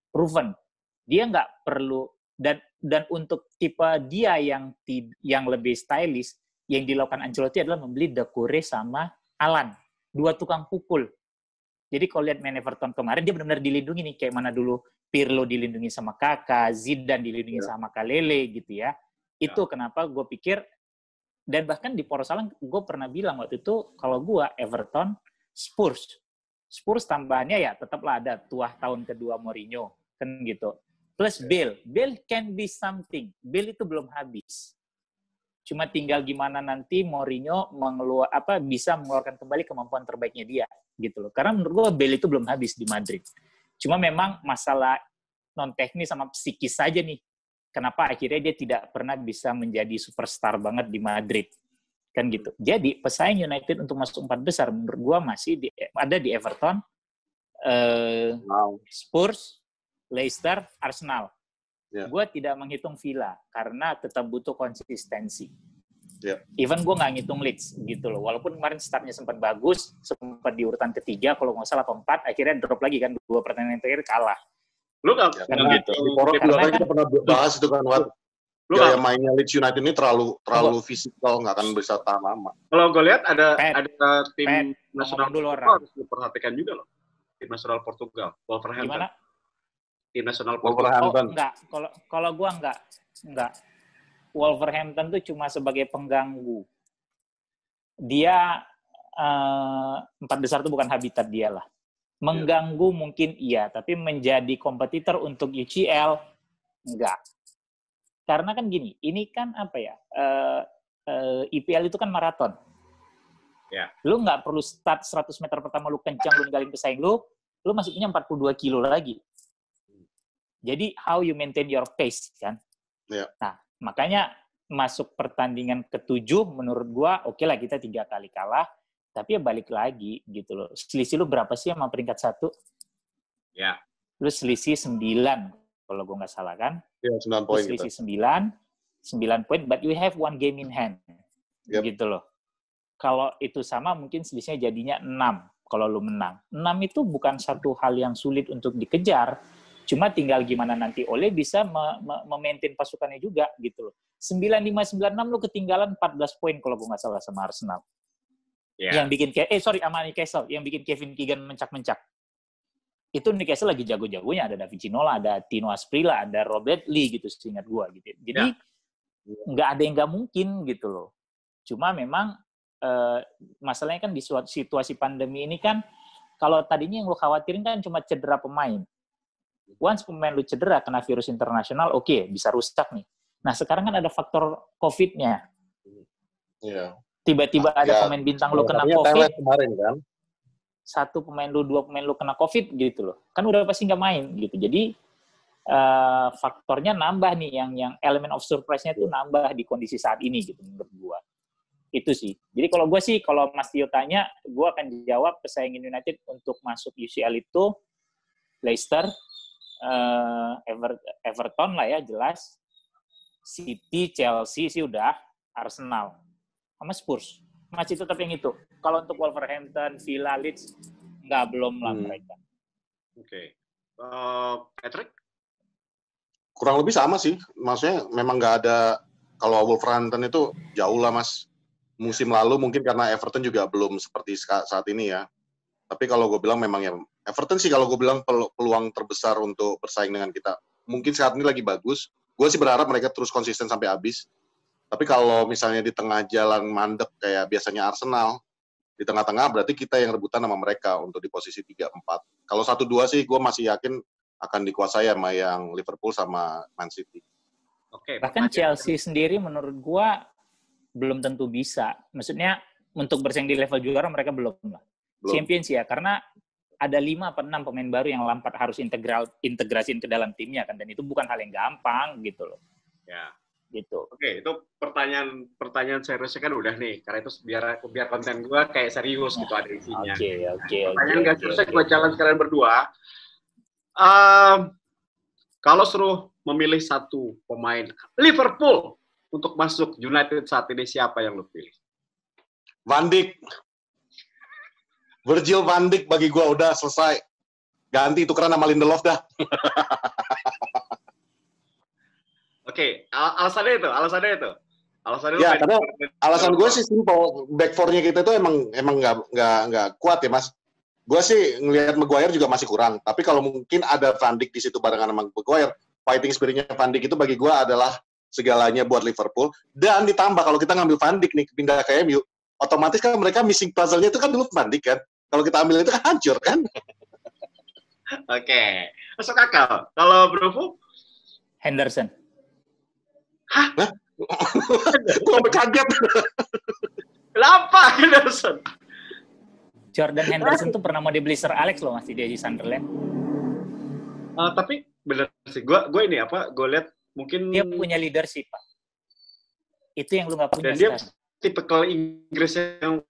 proven. Dia nggak perlu, dan untuk tipe dia yang lebih stylish, yang dilakukan Ancelotti adalah membeli Doucouré sama Alan, 2 tukang pukul. Jadi kalau lihat main Everton kemarin, dia benar-benar dilindungi nih, kayak mana dulu Pirlo dilindungi sama Kakak, Zidane dilindungi sama Kalele gitu ya. Itu kenapa gue pikir, dan bahkan di Porosalang gue pernah bilang waktu itu, kalau gue Everton, Spurs tambahannya ya tetaplah ada tuah tahun kedua Mourinho, kan gitu. Plus Bale can be something. Bale itu belum habis. Cuma tinggal gimana nanti Mourinho bisa mengeluarkan kembali kemampuan terbaiknya dia, gitu loh. Karena menurut gue Bale itu belum habis di Madrid. Cuma memang masalah non teknis sama psikis saja nih. Kenapa akhirnya dia tidak pernah bisa menjadi superstar banget di Madrid, kan gitu. Jadi pesaing United untuk masuk 4 besar menurut gue masih ada di Everton, Spurs, Leicester, Arsenal. Gue tidak menghitung Villa karena tetap butuh konsistensi. Even gue nggak ngitung Leeds gitu loh. Walaupun kemarin startnya sempat bagus, sempat di urutan ketiga, kalau nggak salah 4, akhirnya drop lagi kan 2 pertandingan terakhir kalah. Lu nggak gitu. Karena kita pernah bahas itu kan, gaya mainnya Leeds United ini terlalu fisikal, nggak akan bisa tahan lama. Kalau gue lihat ada tim nasional dulu harus diperhatikan juga loh. Tim nasional Portugal, Wolverhampton. Gimana? Tim nasional Portugal. Enggak. Kalau gue enggak. Wolverhampton tuh cuma sebagai pengganggu. Dia 4 besar itu bukan habitat dia lah. Mengganggu mungkin iya, tapi menjadi kompetitor untuk UCL enggak. Karena kan gini, ini kan apa ya? IPL itu kan maraton. Lu nggak perlu start 100 meter pertama lu kencang, lu ninggalin pesaing lu masuknya 42 kilo lagi. Jadi how you maintain your pace kan? Nah, makanya masuk pertandingan ke-7 menurut gua oke lah kita 3 kali kalah, tapi ya balik lagi gitu loh. Selisih lu berapa sih sama peringkat 1? Lu selisih 9 kalau gua nggak salah kan? 9 poin. Selisih 9 poin, but you have 1 game in hand. Gitu loh. Kalau itu sama mungkin selisihnya jadinya 6 kalau lu menang. 6 itu bukan satu hal yang sulit untuk dikejar. Cuma tinggal gimana nanti Ole bisa memaintain pasukannya juga gitu loh. 95-96 lu ketinggalan 14 poin kalau gue nggak salah sama Arsenal. Yang bikin sama Newcastle, yang bikin Kevin Keegan mencak-mencak. Itu Newcastle lagi jago-jagonya, ada David Ginola, ada Tino Asprilla, ada Robert Lee gitu seingat gue gitu. Jadi nggak ada yang nggak mungkin gitu loh. Cuma memang masalahnya kan di situasi pandemi ini kan, kalau tadinya yang lu khawatirin kan cuma cedera pemain. Once pemain lu cedera kena virus internasional, oke, bisa rusak nih. Nah, sekarang kan ada faktor COVID-nya. Tiba-tiba ada pemain bintang lu kena COVID. Kemarin kan. 1 pemain lu, 2 pemain lu kena COVID gitu loh. Kan udah pasti nggak main gitu. Jadi faktornya nambah nih, yang element of surprise-nya tuh nambah di kondisi saat ini gitu menurut gua. Itu sih. Jadi kalau gue sih, kalau Mas Tio tanya, gue akan jawab pesaingin United untuk masuk UCL itu Leicester, Everton lah ya jelas, City, Chelsea sih udah, Arsenal, sama Spurs. Masih tetap yang itu. Kalau untuk Wolverhampton, Villa, Leeds, belum lah mereka. Patrick? Kurang lebih sama sih. Maksudnya memang nggak ada, kalau Wolverhampton itu jauh lah Mas. Musim lalu mungkin karena Everton juga belum seperti saat ini ya. Tapi kalau gue bilang memang ya Everton sih kalau gue bilang peluang terbesar untuk bersaing dengan kita. Mungkin saat ini lagi bagus. Gue sih berharap mereka terus konsisten sampai habis. Tapi kalau misalnya di tengah jalan mandek kayak biasanya Arsenal, di tengah-tengah berarti kita yang rebutan sama mereka untuk di posisi 3-4. Kalau 1-2 sih gue masih yakin akan dikuasai sama yang Liverpool sama Man City. Bahkan Chelsea sendiri menurut gue belum tentu bisa. Maksudnya untuk bersaing di level juara mereka belum lah. Champions ya, karena ada 5 atau 6 pemain baru yang Lampard harus integrasiin ke dalam timnya kan, dan itu bukan hal yang gampang gitu loh. gitu. Oke, itu pertanyaan seriusnya kan udah nih, karena itu biar konten gue kayak serius gitu ada isinya. Pertanyaan nggak seriusnya gue challenge kalian berdua. Kalau suruh memilih satu pemain Liverpool untuk masuk United saat ini, siapa yang lo pilih? Van Dijk. Virgil van Dijk bagi gue udah selesai. Ganti tukeran sama Lindelof dah. Oke, alasannya itu. Ya, karena alasan gue sih simple. Back four-nya kita itu emang nggak kuat ya, Mas. Gue sih ngelihat Maguire juga masih kurang. Tapi kalau mungkin ada Van Dijk di situ barengan sama Maguire, fighting spirit-nya Van Dijk itu bagi gue adalah segalanya buat Liverpool. Dan ditambah kalau kita ngambil Van Dijk nih pindah ke MU, otomatis kan mereka missing puzzle-nya itu kan dulu Van Dijk kan. Kalau kita ambil itu kan hancur kan. Oke, masuk akal. Kalau Brovo? Henderson. Hah? Gue sampai kaget. Kenapa Henderson? Jordan Henderson tuh pernah mau dibeli Sir Alex loh, masih dia di Sunderland. Tapi bener sih, gue ini apa? Gue lihat mungkin dia punya leadership, Pak. Itu yang lu nggak punya. Dan dia tipikal Inggris yang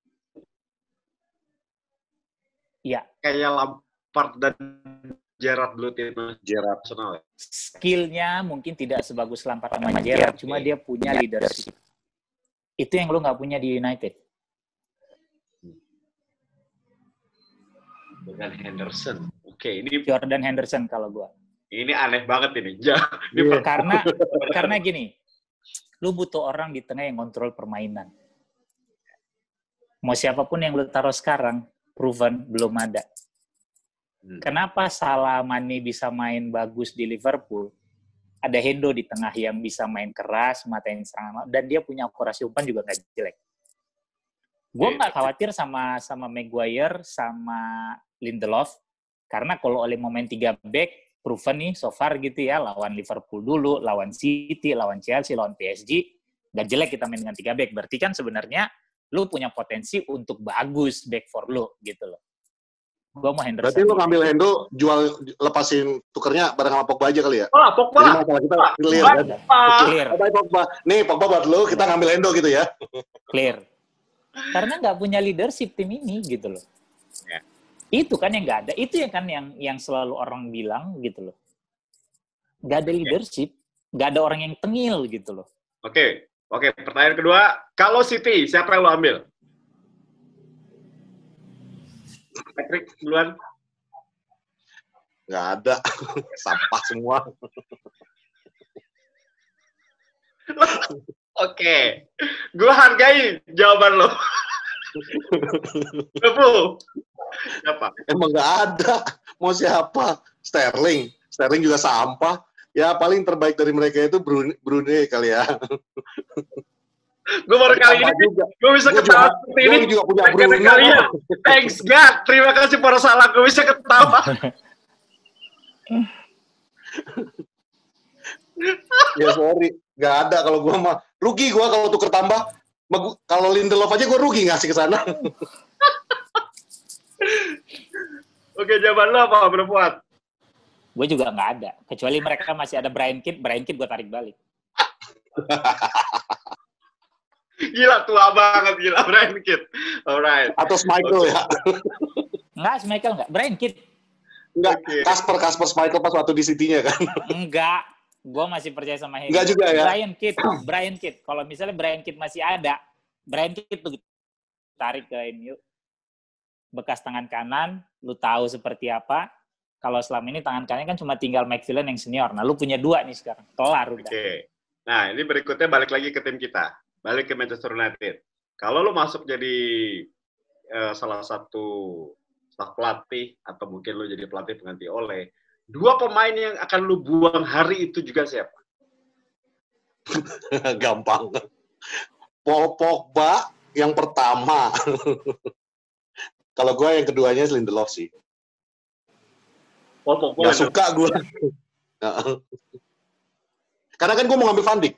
ya kayak Lampard dan Gerrard dulu timnas Gerrard nasional. Skillnya mungkin tidak sebagus Lampard sama Gerrard, cuma dia punya leadership. Itu yang lu nggak punya di United. Dengan Henderson. Oke, ini Jordan Henderson kalau gua. Ini aneh banget ini. Karena gini, lu butuh orang di tengah yang kontrol permainan. Mau siapapun yang lu taruh sekarang, proven belum ada. Kenapa Salah, Mane bisa main bagus di Liverpool? Ada Hendo di tengah yang bisa main keras, matain serangan, dan dia punya akurasi umpan juga nggak jelek. Gue nggak khawatir sama Maguire, sama Lindelof, karena kalau oleh momen 3 back, proven nih so far gitu ya, lawan Liverpool dulu, lawan City, lawan Chelsea, lawan PSG, nggak jelek kita main dengan 3 back. Berarti kan sebenarnya lu punya potensi untuk bagus back for lu gitu loh. Gua mau Henderson. Berarti lu ngambil Hendo, lepasin tukernya bareng sama Pogba aja kali ya? Pogba. Jadi masalah kita clear kan? Clear. Pogba. Nih Pogba buat lu, kita ngambil Hendo gitu ya? Clear. Karena nggak punya leadership tim ini gitu loh. Ya. Itu kan yang nggak ada. Itu yang selalu orang bilang gitu loh. Nggak ada leadership, nggak ada orang yang tengil gitu loh. Oke. Pertanyaan kedua, kalau City siapa yang lo ambil? Patrick duluan. Nggak ada, sampah semua. Oke, gue hargai jawaban lo. Siapa? Emang nggak ada. Mau siapa? Sterling juga sampah. Ya paling terbaik dari mereka itu Brunei kali ya. Gue baru kali ini gue bisa ketawa seperti ini. Gue juga punya Bruno. Kalian. Thanks God. Terima kasih para salah. Gue bisa ketawa. Ya sorry, nggak ada kalau gue mah. Rugi gue kalau tuker tambah. Kalau Lindelof aja gue rugi ngasih ke sana. Oke, jawaban lo apa, Bro Fuad? Gue juga nggak ada. Kecuali mereka masih ada Brian Kidd gue tarik balik. Gila, tua banget. Gila, Brian Kidd. Alright. Atau Schmeichel ya? Enggak, Schmeichel enggak. Brian Kidd. Enggak, Kasper Schmeichel pas waktu di City-nya kan? Enggak. Gue masih percaya sama Henry. Enggak juga ya? Brian Kidd. Kalau misalnya Brian Kidd masih ada, Brian Kidd tuh tarik ke MU. Bekas tangan kanan, lu tahu seperti apa. Kalau selama ini tangan kanannya kan cuma tinggal McPhillan yang senior. Nah, lu punya 2 nih sekarang. Kelar udah. Oke. Nah, ini berikutnya balik lagi ke tim kita. Balik ke Manchester United. Kalau lu masuk jadi salah satu staf pelatih, atau mungkin lu jadi pelatih pengganti Ole, 2 pemain yang akan lu buang hari itu juga siapa? Gampang. Paul Pogba yang pertama. Kalau gue yang keduanya Lindelof sih. Paul Pogba. Gak suka gue. Karena kan gue mau ngambil Van Dijk.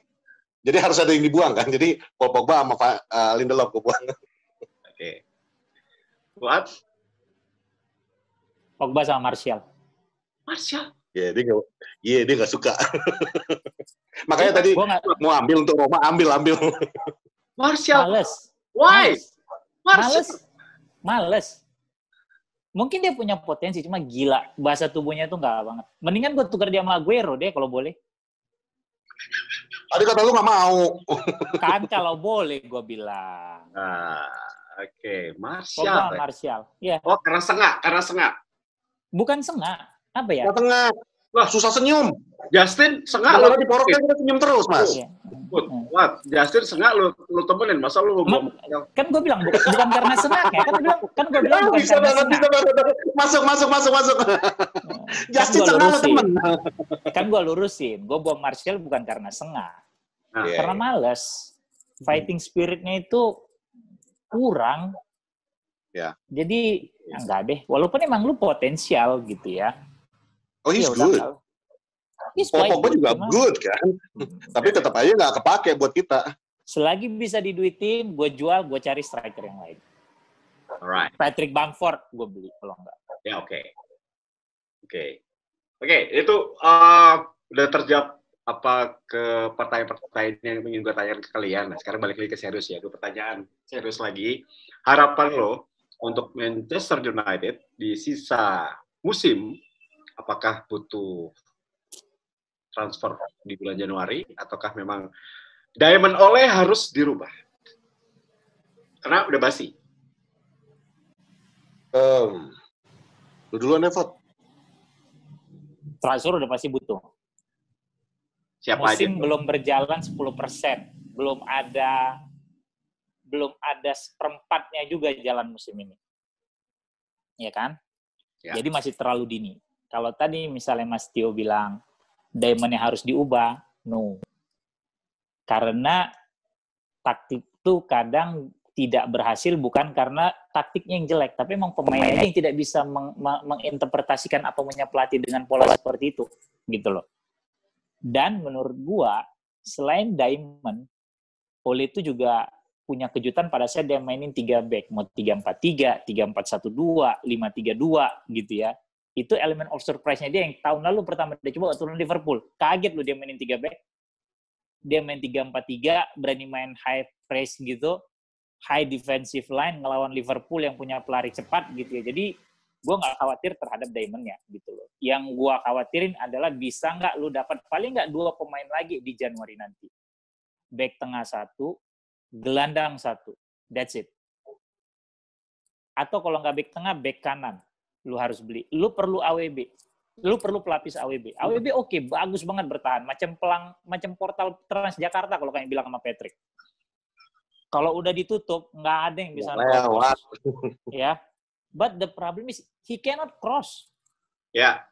Jadi harus ada yang dibuang kan. Jadi Paul Pogba sama Lindelof gue buang. Oke. Buat? Pogba sama Martial. Martial? Ya, dia nggak suka. Makanya tadi mau ambil untuk Roma, ambil. Martial. Males. Why? Males. Mungkin dia punya potensi, cuma gila. Bahasa tubuhnya tuh nggak banget. Mendingan gue tukar dia sama Aguero deh kalau boleh. Tadi kata lu nggak mau. Kan kalau boleh gue bilang. Oke. Martial. Martial. Ya. Oh, karena sengak. Bukan sengak. Apa ya? Tengah. Lah, susah senyum. Justin sengak lu di poroknya kita senyum terus, Mas. Iya. What? Justin sengak lu temenin, masa lu kan gue bilang bukan karena sengak ya, kan gue bilang bukan bisa karena banget, sengak. Masuk. Justin sengak lu temen. Kan gue lurusin, gue buang Martial bukan karena sengak. Karena males. Fighting spiritnya itu kurang. Ya. Jadi enggak deh, walaupun emang lu potensial gitu ya. Oh, he's good. Pogba juga good kan. Tapi tetap aja nggak kepake buat kita. Selagi bisa diduitin, gue jual, gue cari striker yang lain. Alright. Patrick Bamford gue beli kalau enggak. Ya, oke, itu udah terjawab apa ke pertanyaan-pertanyaan yang ingin gue tanyakan ke kalian. Nah, sekarang balik lagi ke serius ya. 2 pertanyaan serius lagi. Harapan lo untuk Manchester United di sisa musim, apakah butuh transfer di bulan Januari, ataukah memang Diamond Ole harus dirubah? Karena udah basi. Lu duluan, Evot. Transfer udah pasti butuh. Siapa musim aja? Belum berjalan 10%. Belum ada seperempatnya juga jalan musim ini. Ya kan? Ya. Jadi masih terlalu dini. Kalau tadi misalnya Mas Tio bilang diamond-nya harus diubah, no. Karena taktik itu kadang tidak berhasil bukan karena taktiknya yang jelek, tapi memang pemainnya yang tidak bisa menginterpretasikan apa maunya pelatih dengan pola seperti itu, gitu loh. Dan menurut gua, selain diamond, Ole itu juga punya kejutan pada saat dia mainin 3 back, mau 3-4-3, 3-4-1-2, 5-3-2 gitu ya. Itu elemen of surprise-nya dia yang tahun lalu pertama dia coba turun Liverpool. Kaget loh dia mainin 3 back. Dia main 3-4-3, berani main high press gitu, high defensive line ngelawan Liverpool yang punya pelari cepat gitu ya. Jadi gue nggak khawatir terhadap diamond-nya gitu loh. Yang gue khawatirin adalah bisa nggak lu dapat paling nggak 2 pemain lagi di Januari nanti. Back tengah 1, gelandang 1. That's it. Atau kalau nggak back tengah, back kanan. Lu harus beli. Lu perlu AWB. Lu perlu pelapis AWB. AWB oke, bagus banget bertahan. Macam portal Transjakarta kalau kayak bilang sama Patrick. Kalau udah ditutup, nggak ada yang bisa cross. Ya. But the problem is, he cannot cross. Ya.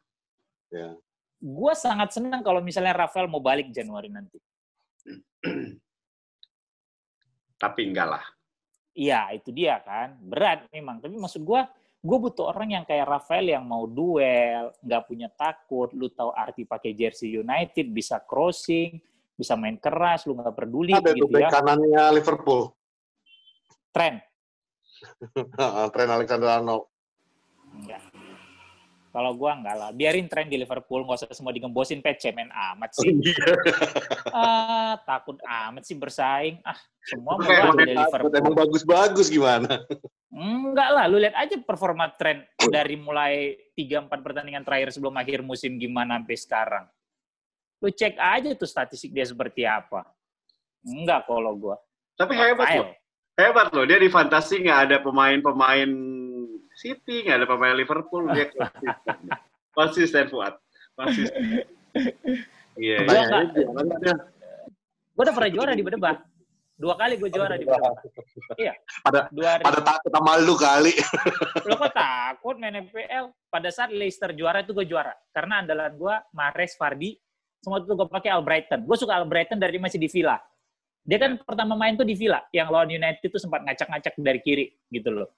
Gue sangat senang kalau misalnya Rafael mau balik Januari nanti. Tapi enggak lah. Iya, itu dia kan. Berat memang. Tapi maksud gue butuh orang yang kayak Rafael yang mau duel, nggak punya takut, lu tahu arti pakai jersey United, bisa crossing, bisa main keras, lu nggak peduli. Ada gitu tuh ya. bek kanannya Liverpool. Trent Alexander-Arnold. Enggak. Kalau gua enggak lah. Biarin Trent di Liverpool, nggak usah semua digembosin, cemen amat sih. Takut amat sih bersaing. Semua mau di Liverpool. Emang bagus-bagus gimana? Enggak lah, lu lihat aja performa Trent dari mulai 3-4 pertandingan terakhir sebelum akhir musim gimana sampai sekarang. Lu cek aja tuh statistik dia seperti apa. Enggak kalau gua. Tapi hebat loh. Dia di fantasi nggak ada pemain-pemain City, nggak ada pemain Liverpool. Dia konsisten Fuad. Konsisten. Iya. Gue udah pernah juara di Bedebah. 2 kali gue juara di Bedebah. Iya. Pada takut sama lu kali. Lo kok takut main FPL? Pada saat Leicester juara itu gue juara. Karena andalan gue, Mahrez, Vardy, semua itu gue pakai Albrighton. Gue suka Albrighton dari masih di Villa. Dia kan pertama main tuh di Villa. Yang lawan United itu sempat ngacak-ngacak dari kiri gitu loh.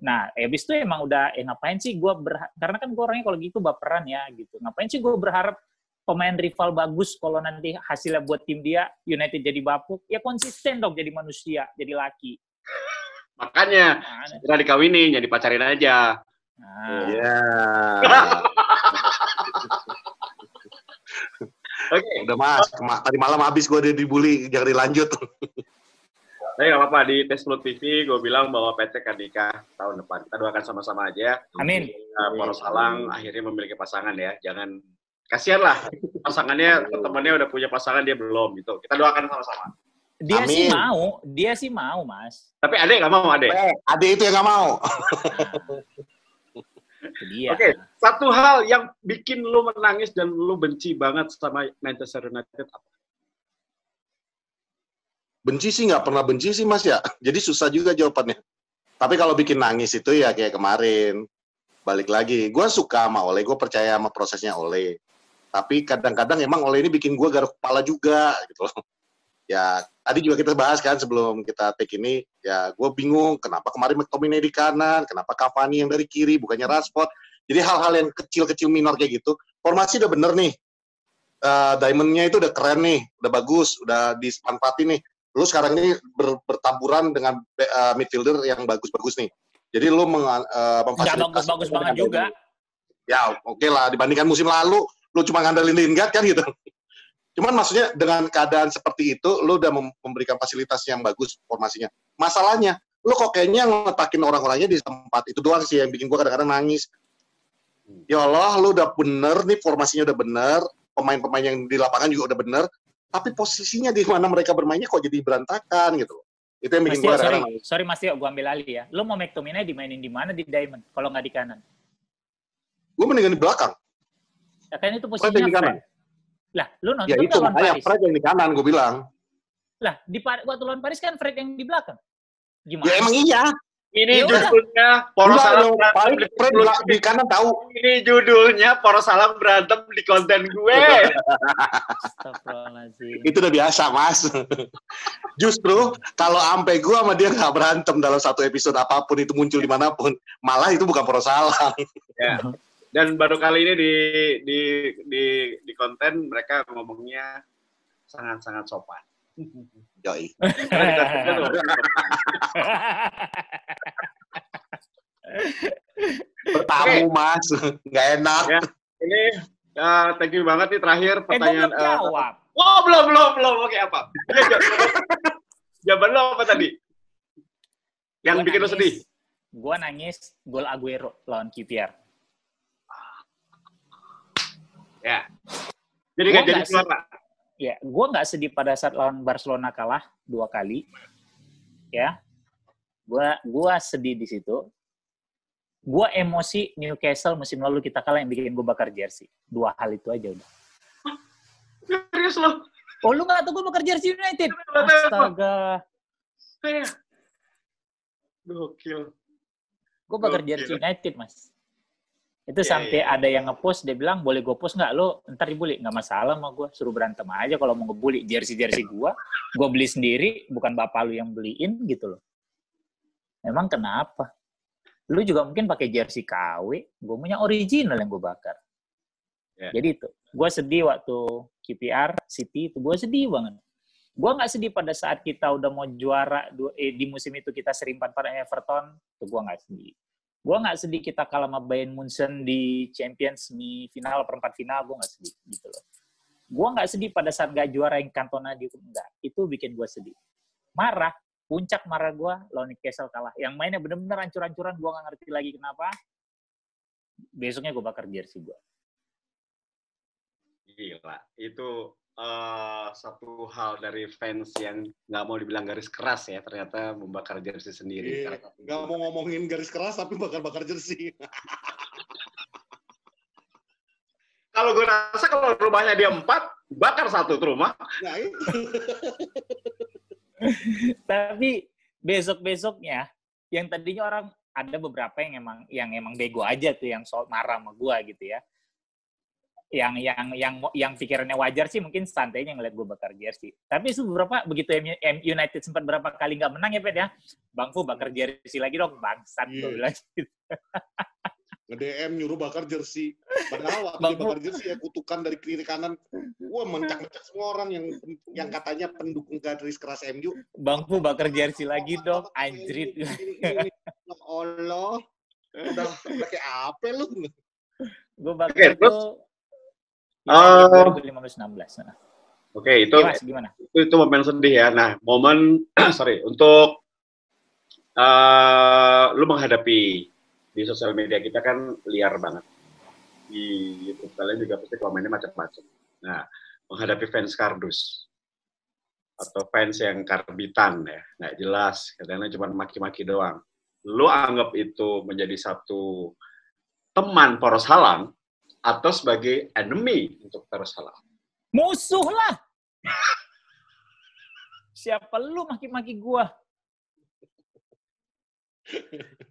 Nah, habis itu emang udah, ngapain sih gue karena kan gue orangnya kalau gitu baperan ya gitu. Ngapain sih gue berharap pemain rival bagus kalau nanti hasilnya buat tim dia, United jadi bapuk, ya konsisten dong jadi manusia, jadi laki. Makanya, segera dikawinin, jadi pacarin aja. Iya. Udah Mas, tadi malam habis gue dibully, jangan dilanjut. Tapi nggak apa-apa, di Tesplot TV gue bilang bahwa PT akan nikah tahun depan. Kita doakan sama-sama aja. Amin. Poros Alang akhirnya memiliki pasangan ya. Jangan, kasihan lah. Pasangannya, temannya udah punya pasangan, dia belum gitu. Kita doakan sama-sama. Dia sih mau, Mas. Tapi adek nggak mau, adek. Adek itu yang nggak mau. Oke, satu hal yang bikin lu menangis dan lu benci banget sama Manchester United apa? Benci sih nggak pernah benci sih Mas ya. Jadi susah juga jawabannya. Tapi kalau bikin nangis itu ya kayak kemarin. Balik lagi. Gue suka sama Ole. Gue percaya sama prosesnya Ole. Tapi kadang-kadang emang Ole ini bikin gue garuk kepala juga gitu loh. Ya tadi juga kita bahas kan sebelum kita take ini. Ya gue bingung kenapa kemarin McTominay di kanan. Kenapa Cavani yang dari kiri bukannya Rashford. Jadi hal-hal yang kecil-kecil minor kayak gitu. Formasi udah bener nih. Diamond-nya itu udah keren nih. Udah bagus. Udah dimanfaatin nih. Lu sekarang ini bertaburan dengan midfielder yang bagus-bagus nih. Jadi lu memfasilitasi. Nggak bagus-bagus banget juga. Ya oke lah, dibandingkan musim lalu, lu cuma ngandelin Lingard kan gitu. Cuman maksudnya dengan keadaan seperti itu, lu udah memberikan fasilitas yang bagus formasinya. Masalahnya, lu kok kayaknya ngetakin orang-orangnya di tempat itu doang sih yang bikin gua kadang-kadang nangis. Ya Allah, lu udah bener nih, formasinya udah bener, pemain-pemain yang di lapangan juga udah bener, tapi posisinya di mana mereka bermainnya kok jadi berantakan gitu loh. Itu yang bikin gue sorry Mas Tio, gue ambil alih ya. Lo mau McTominay dimainin di mana di Diamond? Kalau nggak di kanan? Gue mendingan di belakang. Ya kan itu posisinya Fred. Lah, lo nonton ya itu makanya Fred yang di kanan gue bilang. Lah, waktu lawan Paris kan Fred yang di belakang. Gimana? Ya emang iya. Ini judulnya Poros Alang berantem di kanan tahu. Ini judulnya Poros Alang berantem di konten gue. Itu udah biasa Mas. Justru kalau ampe gue sama dia nggak berantem dalam satu episode apapun itu muncul dimanapun, malah itu bukan Poros Alang. Ya. Dan baru kali ini di konten mereka ngomongnya sangat-sangat sopan. Yoi. Bertamu Mas, nggak enak. Ya, ini thank you banget nih terakhir pertanyaan. Belum jawab. Belum. Oke apa? Jawaban lo apa tadi? Yang bikin lo sedih? Gua nangis gol Aguero lawan QPR. Ya. Jadi nggak jadi suara. Ya, gue nggak sedih pada saat lawan Barcelona kalah 2 kali. Ya, gue sedih di situ. Gue emosi Newcastle musim lalu kita kalah yang bikin gue bakar jersey. 2 hal itu aja udah. Serius lo? Oh, lu nggak tahu gue bakar jersey United? Astaga. Gokil. Gue bakar jersey United, Mas. Itu sampai ada yang nge-post, dia bilang, boleh gue post nggak? Lo ntar dibully. Nggak masalah sama gue, suruh berantem aja kalau mau ngebully. Jersey gue beli sendiri, bukan bapak lu yang beliin gitu loh. Emang kenapa? Lu juga mungkin pakai jersey KW, gue punya original yang gue bakar. Jadi itu, gue sedih waktu QPR, City, itu gue sedih banget. Gue nggak sedih pada saat kita udah mau juara, di musim itu kita seri 4-4 Everton, itu gue nggak sedih. Gue nggak sedih kita kalah sama Bayern Munchen di Champions semifinal, perempat final, gue nggak sedih gitu loh. Gue nggak sedih pada saat gak juara yang Cantona enggak. Itu bikin gue sedih. Marah, puncak marah gue lawan Newcastle kalah. Yang mainnya bener-bener hancur-hancuran, gue nggak ngerti lagi kenapa. Besoknya gue bakar jersey gue. Gila, itu satu hal dari fans yang nggak mau dibilang garis keras ya, ternyata membakar jersey sendiri. Nggak mau ngomongin garis keras tapi bakar jersey. Kalau gue rasa kalau rumahnya dia 4, bakar 1 tuh rumah. Nah, itu. Tapi besok-besoknya yang tadinya orang ada beberapa yang emang bego aja tuh yang soal marah sama gue gitu ya. Yang pikirannya wajar sih mungkin santainya ngeliat gue bakar jersey. Tapi itu beberapa begitu United sempat berapa kali nggak menang ya Pet ya, Bang Fu bakar jersey lagi dong, bangsat gue bilang gitu. Nge-DM nyuruh bakar jersey. Padahal waktu bakar jersey ya kutukan dari kiri kanan. Wah, mencak-mencak semua orang yang katanya pendukung garis keras MU. Bang Fu bakar jersey lagi dong, anjrit. Allah. Udah kayak apa lu? Gue bakar tuh 2015-16. Oke, itu Ya, Mas, gimana? itu momen sedih ya. Nah, momen sorry untuk lu menghadapi di sosial media kita kan liar banget. Di YouTube kalian juga pasti komennya macam-macam. Nah, menghadapi fans kardus atau fans yang karbitan ya, nggak jelas, kadang-kadang cuma maki-maki doang. Lu anggap itu menjadi satu teman poros halang atau sebagai enemy untuk poros halang? Musuh lah. Siapa lu maki-maki gua?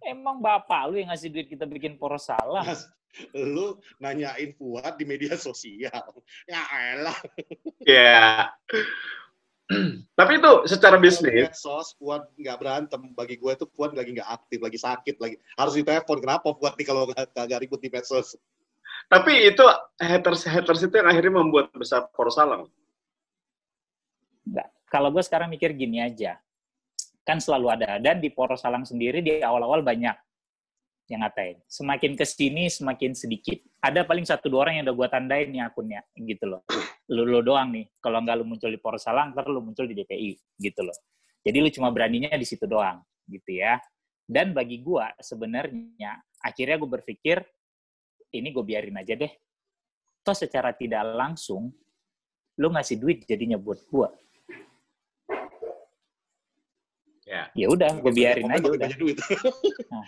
Emang bapak lu yang ngasih duit kita bikin poros salah? Mas, lu nanyain Fuad di media sosial. Ya elah. Ya. Tapi itu secara Kalau di bisnis. medsos, Fuad nggak berantem. Bagi gue tuh Fuad lagi nggak aktif, lagi sakit, lagi harus ditelepon. Kenapa Fuad nih kalau nggak ribut di medsos? Tapi itu haters itu yang akhirnya membuat besar poros halang. Enggak. Kalau gue sekarang mikir gini aja. Kan selalu ada. Dan di poros salang sendiri di awal-awal banyak yang ngatain. Semakin kesini semakin sedikit. Ada paling 1-2 orang yang udah gue tandain nih akunnya. Gitu loh. Lu doang nih. Kalau nggak lu muncul di poros salang, ntar lu muncul di DPI. Gitu loh. Jadi lu cuma beraninya di situ doang. Gitu ya. Dan bagi gue sebenarnya, akhirnya gue berpikir, ini gue biarin aja deh. Toh secara tidak langsung, lu ngasih duit jadinya buat gue. Ya udah, gue biarin aja udah. Nah,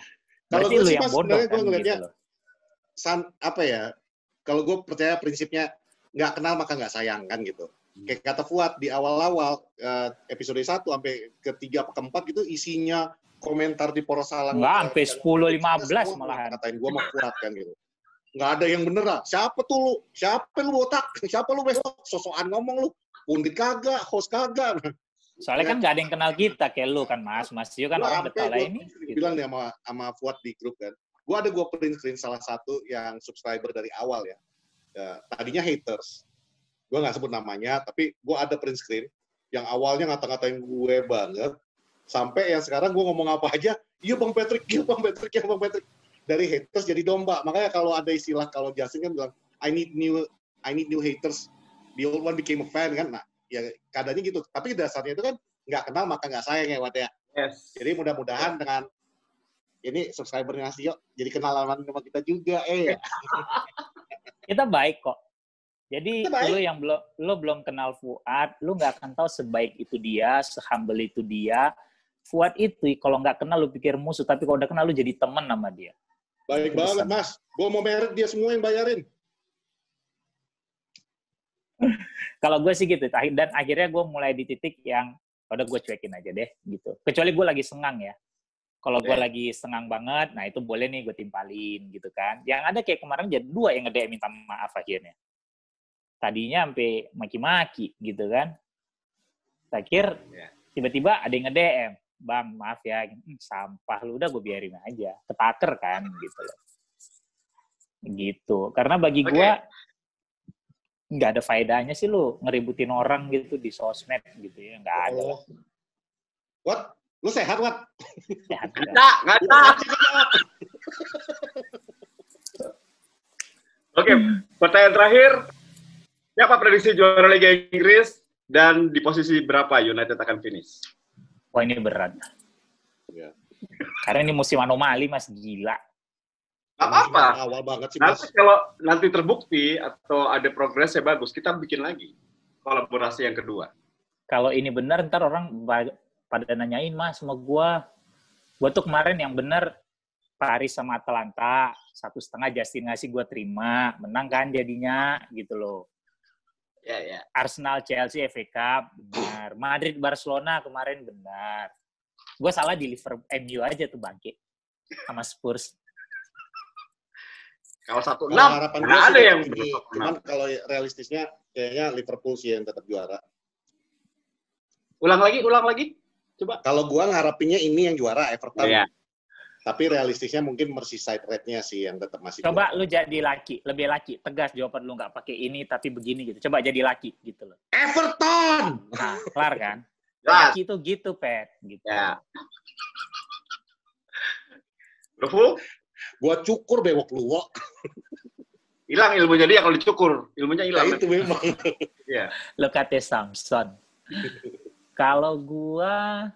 kalau gue lu sih yang Mas, bodoh sebenarnya kan gue ngeliatnya, gitu loh. apa ya, kalau gue percaya prinsipnya nggak kenal maka nggak sayang kan gitu. Kayak kata Fuad di awal-awal episode 1 sampai ke-3 ke-4 gitu isinya komentar di poros salang. Enggak, sampai 10-15 malahan. Katain gue mau Fuad kan gitu. Nggak ada yang bener lah. Siapa tuh lu? Siapa lu botak? Siapa lu besok? Sosokan ngomong lu. Pundit kagak, host kagak. Soalnya kan nggak ada yang kenal kita kayak lu kan Mas Yuk kan orang betala ini. Bilang nih sama Fuad di grup kan. Gue print screen salah satu yang subscriber dari awal ya. Tadinya haters. Gue nggak sebut namanya, tapi gue ada print screen yang awalnya ngata-ngatain gue banget. Sampai yang sekarang gue ngomong apa aja, iya Bang Patrick, iya Bang Patrick, iya Bang Patrick. Dari haters jadi domba. Makanya kalau ada istilah, kalau Justin kan bilang, I need new haters. The old one became a fan kan. Nah, ya keadaannya gitu. Tapi dasarnya itu kan nggak kenal maka nggak sayang ya, Wat ya. Yes. Jadi mudah-mudahan dengan ini subscribernya Ngasio jadi kenalan sama kita juga. Kita baik kok. Jadi lu belum kenal Fuad, lu nggak akan tahu sebaik itu dia, sehumble itu dia. Fuad itu kalau nggak kenal lu pikir musuh, tapi kalau udah kenal lu jadi teman sama dia. Baik itu banget Mas. Gue mau merit dia semua yang bayarin. Kalau gue sih gitu, dan akhirnya gue mulai di titik yang udah gue cuekin aja deh gitu. Kecuali gue lagi sengang ya. Kalau gue lagi sengang banget, nah itu boleh nih gue timpalin gitu kan. Yang ada kayak kemarin jadi 2 yang nge-DM minta maaf akhirnya. Tadinya sampai maki-maki gitu kan. Akhir tiba-tiba ada yang nge-DM, Bang maaf ya, sampah lu udah gue biarin aja. Ketaker kan gitu loh. Gitu. Karena bagi gue nggak ada faedahnya sih lu ngeributin orang gitu di sosmed gitu ya, nggak ada. What? Lu sehat, Wat? Sehat. Nggak ada. Oke, pertanyaan terakhir. Siapa prediksi juara Liga Inggris dan di posisi berapa United akan finish? Wah, ini berat. Ya. Karena ini musim anomali, Mas, gila. Gak apa-apa. Awal banget sih, Mas. Nanti kalau nanti terbukti atau ada progresnya bagus, kita bikin lagi kolaborasi yang kedua. Kalau ini benar, ntar orang pada nanyain, Mas, sama gua tuh kemarin yang benar Paris sama Atalanta, 1,5 Justin ngasih gua terima, menang kan jadinya, gitu loh. Ya. Arsenal, Chelsea, FA Cup, benar. Madrid, Barcelona kemarin benar. Gua salah di Liverpool, MU aja tuh bangkit sama Spurs. Kalau 1-6, harapan gue ada yang cuman kalau realistisnya kayaknya Liverpool sih yang tetap juara. Ulang lagi. Coba. Kalau gua ngarapinnya ini yang juara Everton. Iya. Tapi realistisnya mungkin Merseyside Red-nya sih yang tetap masih Coba juara. Lu jadi laki, lebih laki, tegas jawaban lu, nggak pakai ini tapi begini gitu. Coba jadi laki gitu loh. Everton. Nah, kelar kan? Laki itu gitu, Pet, gitu. Ya. Lu? Gua cukur bewok lu. Hilang ilmunya dia kalau dicukur. Ilmunya hilang. Itu memang. Iya. Lo kata Samson. Kalau gua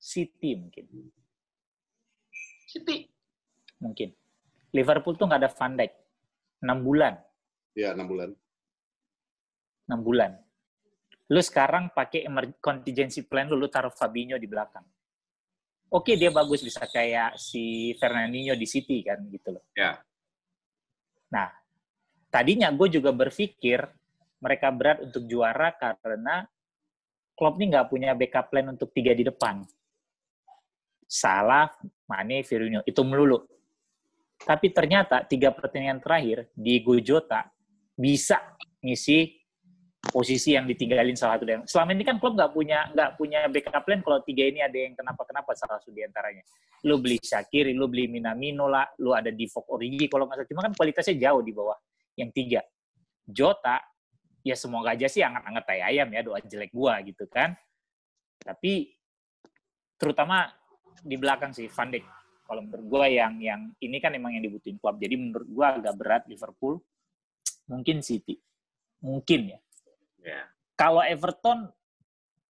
City City. mungkin. Liverpool tuh nggak ada Van Dijk. 6 bulan. Ya, 6 bulan. 6 bulan. Lu sekarang pakai contingency plan lu taruh Fabinho di belakang. Oke, dia bagus, bisa kayak si Fernandinho di City kan, gitu loh. Ya. Nah, tadinya gue juga berpikir mereka berat untuk juara karena Klopp ini nggak punya backup plan untuk 3 di depan. Salah, Mane, Firmino, itu melulu. Tapi ternyata 3 pertandingan terakhir, Diego Jota bisa ngisi posisi yang ditinggalin salah satu. Selama ini kan Klopp nggak punya backup plan kalau 3 ini ada yang kenapa salah satu diantaranya. Lu beli Shaqiri, lu beli Minamino lah, lu ada Divock Origi kalau nggak salah. Cuma kan kualitasnya jauh di bawah yang 3. Jota, ya semoga aja sih anget-anget tai ayam ya, doa jelek gua gitu kan. Tapi terutama di belakang sih Van Dijk. Kalau menurut gua yang ini kan emang yang dibutuhin klub. Jadi menurut gua agak berat Liverpool. Mungkin City. Mungkin ya. Yeah. Kalau Everton,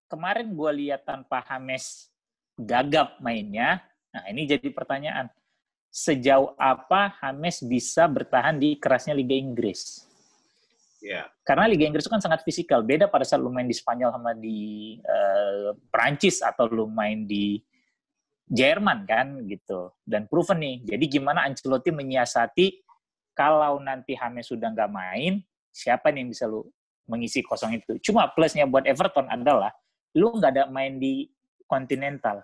kemarin gue lihat tanpa James gagap mainnya. Nah, ini jadi pertanyaan. Sejauh apa James bisa bertahan di kerasnya Liga Inggris? Yeah. Karena Liga Inggris itu kan sangat fisikal. Beda pada saat lu main di Spanyol sama di Perancis atau lu main di Jerman kan gitu. Dan proven nih. Jadi gimana Ancelotti menyiasati kalau nanti James sudah nggak main, siapa nih yang bisa lu mengisi kosong itu? Cuma plusnya buat Everton adalah lu nggak ada main di kontinental.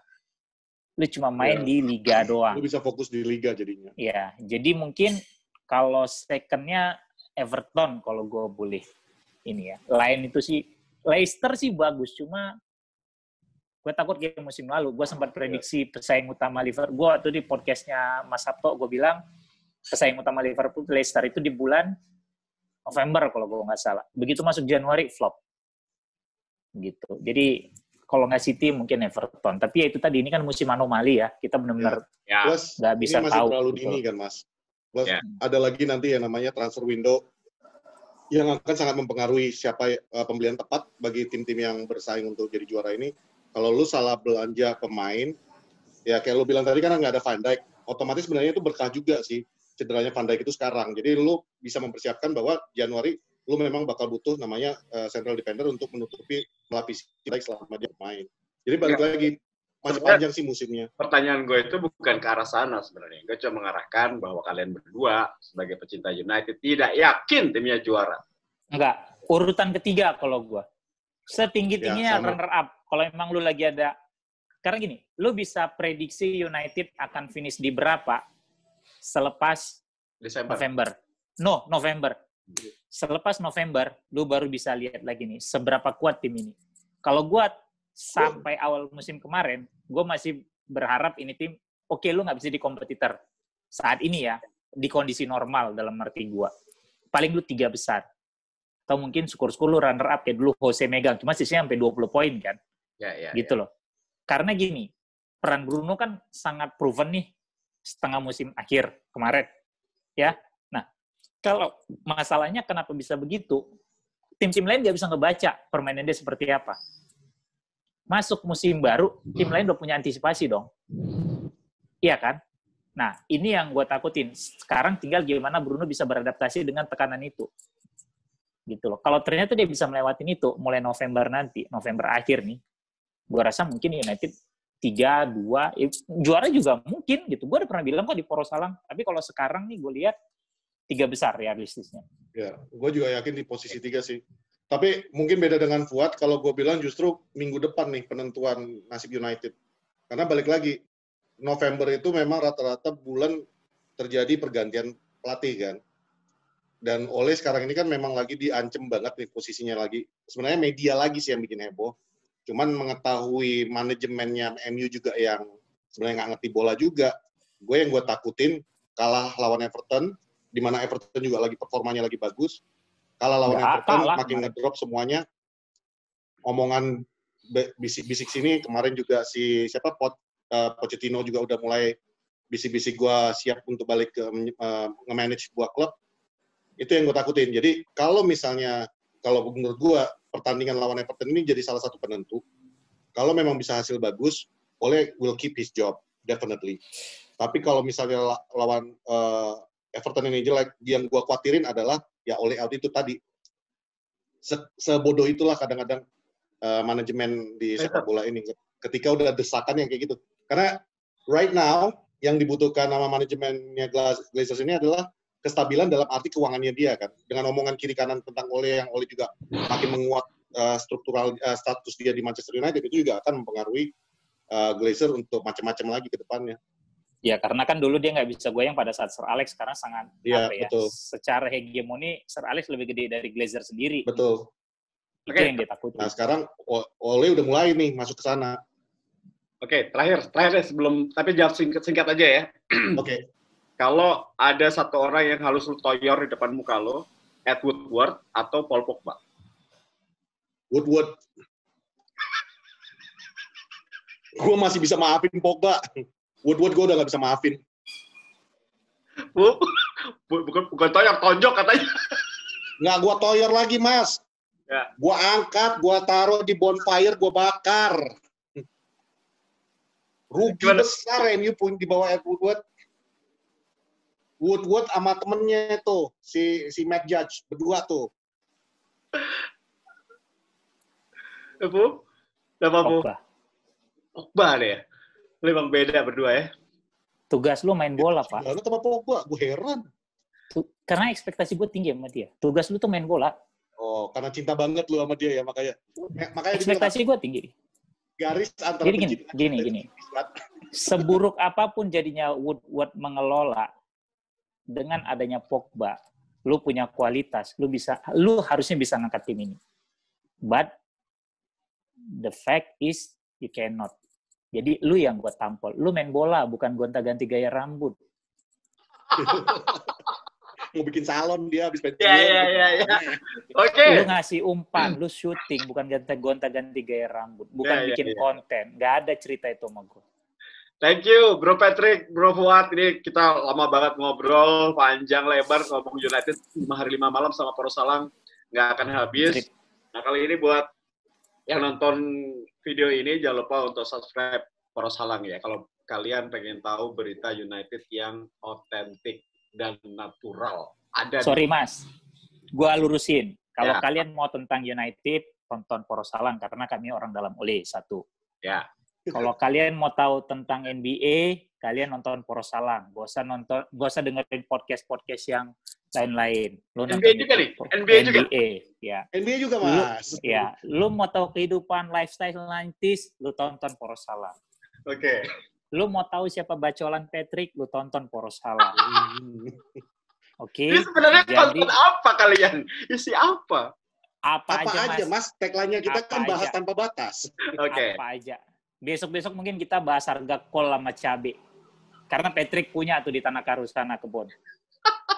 Lu cuma main di Liga doang. Lu bisa fokus di Liga jadinya. Iya, jadi mungkin kalau second-nya Everton kalau gue boleh ini ya. Lain itu sih, Leicester sih bagus, cuma gue takut kayak musim lalu. Gue sempat prediksi pesaing utama Liverpool. Gue waktu di podcastnya Mas Sabto, gue bilang pesaing utama Liverpool, Leicester itu di bulan November kalau gue nggak salah. Begitu masuk Januari, flop. Gitu. Jadi kalau nggak City mungkin Everton. Tapi ya itu tadi, ini kan musim anomali ya. Kita benar-benar nggak bisa ini masih tahu. Terlalu gitu. dini kan, Mas. Plus ada lagi nanti yang namanya transfer window yang akan sangat mempengaruhi siapa pembelian tepat bagi tim-tim yang bersaing untuk jadi juara ini. Kalau lu salah belanja pemain, ya kayak lu bilang tadi kan nggak ada Van Dijk, otomatis sebenarnya itu berkah juga sih cederanya Van Dijk itu sekarang. Jadi lu bisa mempersiapkan bahwa Januari lu memang bakal butuh namanya central defender untuk menutupi melapisi Van Dijk selama dia main. Jadi balik lagi masih panjang sih musimnya. Pertanyaan gue itu bukan ke arah sana sebenarnya. Gue cuma mengarahkan bahwa kalian berdua sebagai pecinta United tidak yakin timnya juara. Enggak, urutan ketiga kalau gue. Setinggi-tingginya runner up. Kalau emang lu lagi ada, karena gini, lu bisa prediksi United akan finish di berapa selepas November. November. Selepas November, lu baru bisa lihat lagi nih, seberapa kuat tim ini. Kalau gue sampai awal musim kemarin, gue masih berharap ini tim, oke, lu nggak bisa di kompetitor saat ini ya, di kondisi normal dalam arti gue. Paling lu 3 besar. Atau mungkin syukur-syukur lu runner up, kayak dulu Jose megang, cuma sisanya sampai 20 poin kan. Gitu loh. Karena gini, peran Bruno kan sangat proven nih, setengah musim akhir kemarin. Ya, nah, kalau masalahnya kenapa bisa begitu, tim-tim lain nggak bisa ngebaca permainan dia seperti apa. Masuk musim baru, tim lain udah punya antisipasi dong. Iya kan? Nah, ini yang gue takutin. Sekarang tinggal gimana Bruno bisa beradaptasi dengan tekanan itu. Gitu loh. Kalau ternyata dia bisa melewatin itu, mulai November nanti, November akhir nih, gue rasa mungkin United 3-2, juara juga mungkin gitu. Gue udah pernah bilang kok di Poros Salang, tapi kalau sekarang nih gue lihat 3 besar realistisnya. Ya, gue juga yakin di posisi 3 sih. Tapi mungkin beda dengan Fuad, kalau gue bilang justru minggu depan nih penentuan nasib United. Karena balik lagi, November itu memang rata-rata bulan terjadi pergantian pelatih kan. Dan Ole sekarang ini kan memang lagi diancem banget nih posisinya lagi. Sebenarnya media lagi sih yang bikin heboh. Cuman mengetahui manajemennya MU juga yang sebenarnya nggak ngerti bola juga. Yang gue takutin kalah lawan Everton, di mana Everton juga lagi performanya lagi bagus. Kalah lawan Everton, makin ngedrop semuanya. Omongan bisik-bisik sini, kemarin juga si Pochettino juga udah mulai bisik-bisik gue siap untuk balik ke nge-manage sebuah klub, itu yang gue takutin. Jadi kalau menurut gue pertandingan lawan Everton ini jadi salah satu penentu. Kalau memang bisa hasil bagus, Ole will keep his job, definitely. Tapi kalau misalnya lawan Everton ini jelek, yang gue khawatirin adalah ya Ole out itu tadi. Sebodoh itulah kadang-kadang manajemen di sepak bola ini. Ketika udah desakan yang kayak gitu. Karena right now, yang dibutuhkan sama manajemennya Glazers ini adalah kestabilan dalam arti keuangannya dia kan. Dengan omongan kiri kanan tentang Ole yang Ole juga makin menguat struktural status dia di Manchester United, itu juga akan mempengaruhi Glazer untuk macam-macam lagi ke depannya. Ya, karena kan dulu dia nggak bisa goyang pada saat Sir Alex, sekarang sangat betul. Secara hegemoni Sir Alex lebih gede dari Glazer sendiri. Betul. Itu yang dia takutin. Nah, sekarang Ole udah mulai nih masuk ke sana. Oke, terakhir deh sebelum, tapi jawab singkat aja ya. Oke. Kalau ada satu orang yang harus lu toyor di depan muka lo, Ed Woodward atau Paul Pogba? Woodward. Gue masih bisa maafin Pogba. Woodward gue udah gak bisa maafin. Bukan toyor, tonjok katanya. Nggak, gue toyor lagi, Mas. Ya. Gue angkat, gue taruh di bonfire, gue bakar. Rugi besar MU pun di bawah Ed Woodward. Woodward sama temennya itu, si Matt Judge, berdua tuh. Pogba deh ya? Memang beda berdua ya? Tugas lu main bola, Pak. Lu sama Pogba, gue heran. Karena ekspektasi gue tinggi sama dia. Tugas lu tuh main bola. Oh, karena cinta banget lu sama dia ya, makanya ekspektasi gue tinggi. Garis antara gini. Seburuk apapun jadinya Woodward mengelola, dengan adanya Pogba, lu punya kualitas, lu harusnya bisa ngangkat tim ini. But the fact is you cannot. Jadi lu yang gue tampol. Lu main bola, bukan gonta-ganti gaya rambut. Mau bikin salon dia habis pensiun. Ya. Oke. Lu ngasih umpan, lu syuting, bukan gonta-ganti gaya rambut, bukan bikin konten. Nggak ada cerita itu sama gue. Thank you, Bro Patrick, Bro Fuad. Ini kita lama banget ngobrol, panjang lebar ngomong United 5 hari 5 malam sama Poros Salang, nggak akan habis. Nah, kali ini buat yang nonton video ini, jangan lupa untuk subscribe Poros Salang ya. Kalau kalian pengen tahu berita United yang otentik dan natural. Sorry Mas, gua lurusin. Kalau kalian mau tentang United, tonton Poros Salang karena kami orang dalam Ole, satu. Ya. Kalau kalian mau tahu tentang NBA, kalian nonton Poros Salang. Gak usah dengerin podcast yang lain-lain. Lu NBA juga nih? NBA juga? Ya. NBA juga, Mas. Lu mau tahu kehidupan lifestyle 90s, lu tonton Poros Salang. Oke. Lu mau tahu siapa bacolan Patrick, lu tonton Poros Salang. Oke. Ini sebenarnya konten apa kalian? Isi apa? Apa aja, Mas. Tagline-nya kita kan bahas tanpa batas. Oke. Apa aja. Besok-besok mungkin kita bahas harga kol sama cabai. Karena Patrick punya tuh di Tanah Karu sana kebun.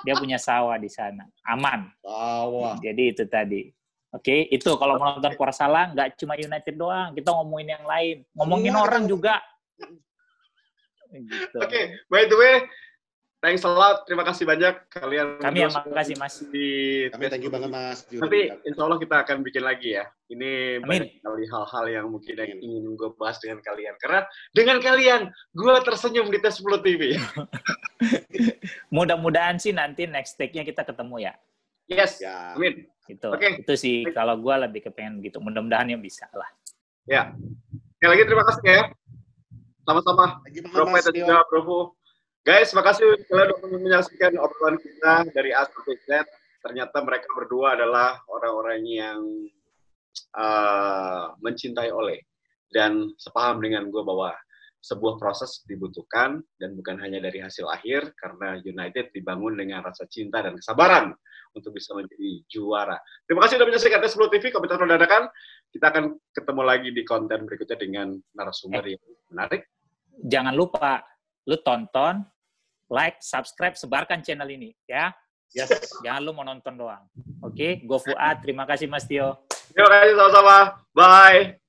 Dia punya sawah di sana. Aman. Sawah. Jadi itu tadi. Oke, itu kalau mau nonton Poros Salang, nggak cuma United doang. Kita ngomongin yang lain. Ngomongin orang juga. Gitu. Oke, by the way, thanks a lot. Terima kasih banyak kalian. Kami yang makasih, Mas. Kami thank you banget, Mas. Nanti insya Allah kita akan bikin lagi ya. Ini banyak sekali hal-hal yang mungkin ingin gue bahas dengan kalian. Karena dengan kalian, gue tersenyum di Tes10 TV. Mudah-mudahan sih nanti next take-nya kita ketemu ya. Yes, amin. Itu sih, kalau gue lebih kepengen gitu. Mudah-mudahan yang bisa lah. Ya. Sekali lagi terima kasih ya. Sama-sama. Bro Pet dan juga Bro Fu. Guys, makasih kalian sudah menyaksikan obrolan kita dari A sampai Z. Ternyata mereka berdua adalah orang-orang yang mencintai Ole. Dan sepaham dengan gue bahwa sebuah proses dibutuhkan dan bukan hanya dari hasil akhir, karena United dibangun dengan rasa cinta dan kesabaran untuk bisa menjadi juara. Terima kasih sudah menyaksikan Tes10 TV, komentator dadakan. Kita akan ketemu lagi di konten berikutnya dengan narasumber yang menarik. Jangan lupa, lu tonton, like, subscribe, sebarkan channel ini, ya. Yes. Jangan lu mau nonton doang. Oke, Go Fuad. Terima kasih, Mas Tio. Terima kasih sama-sama. Bye.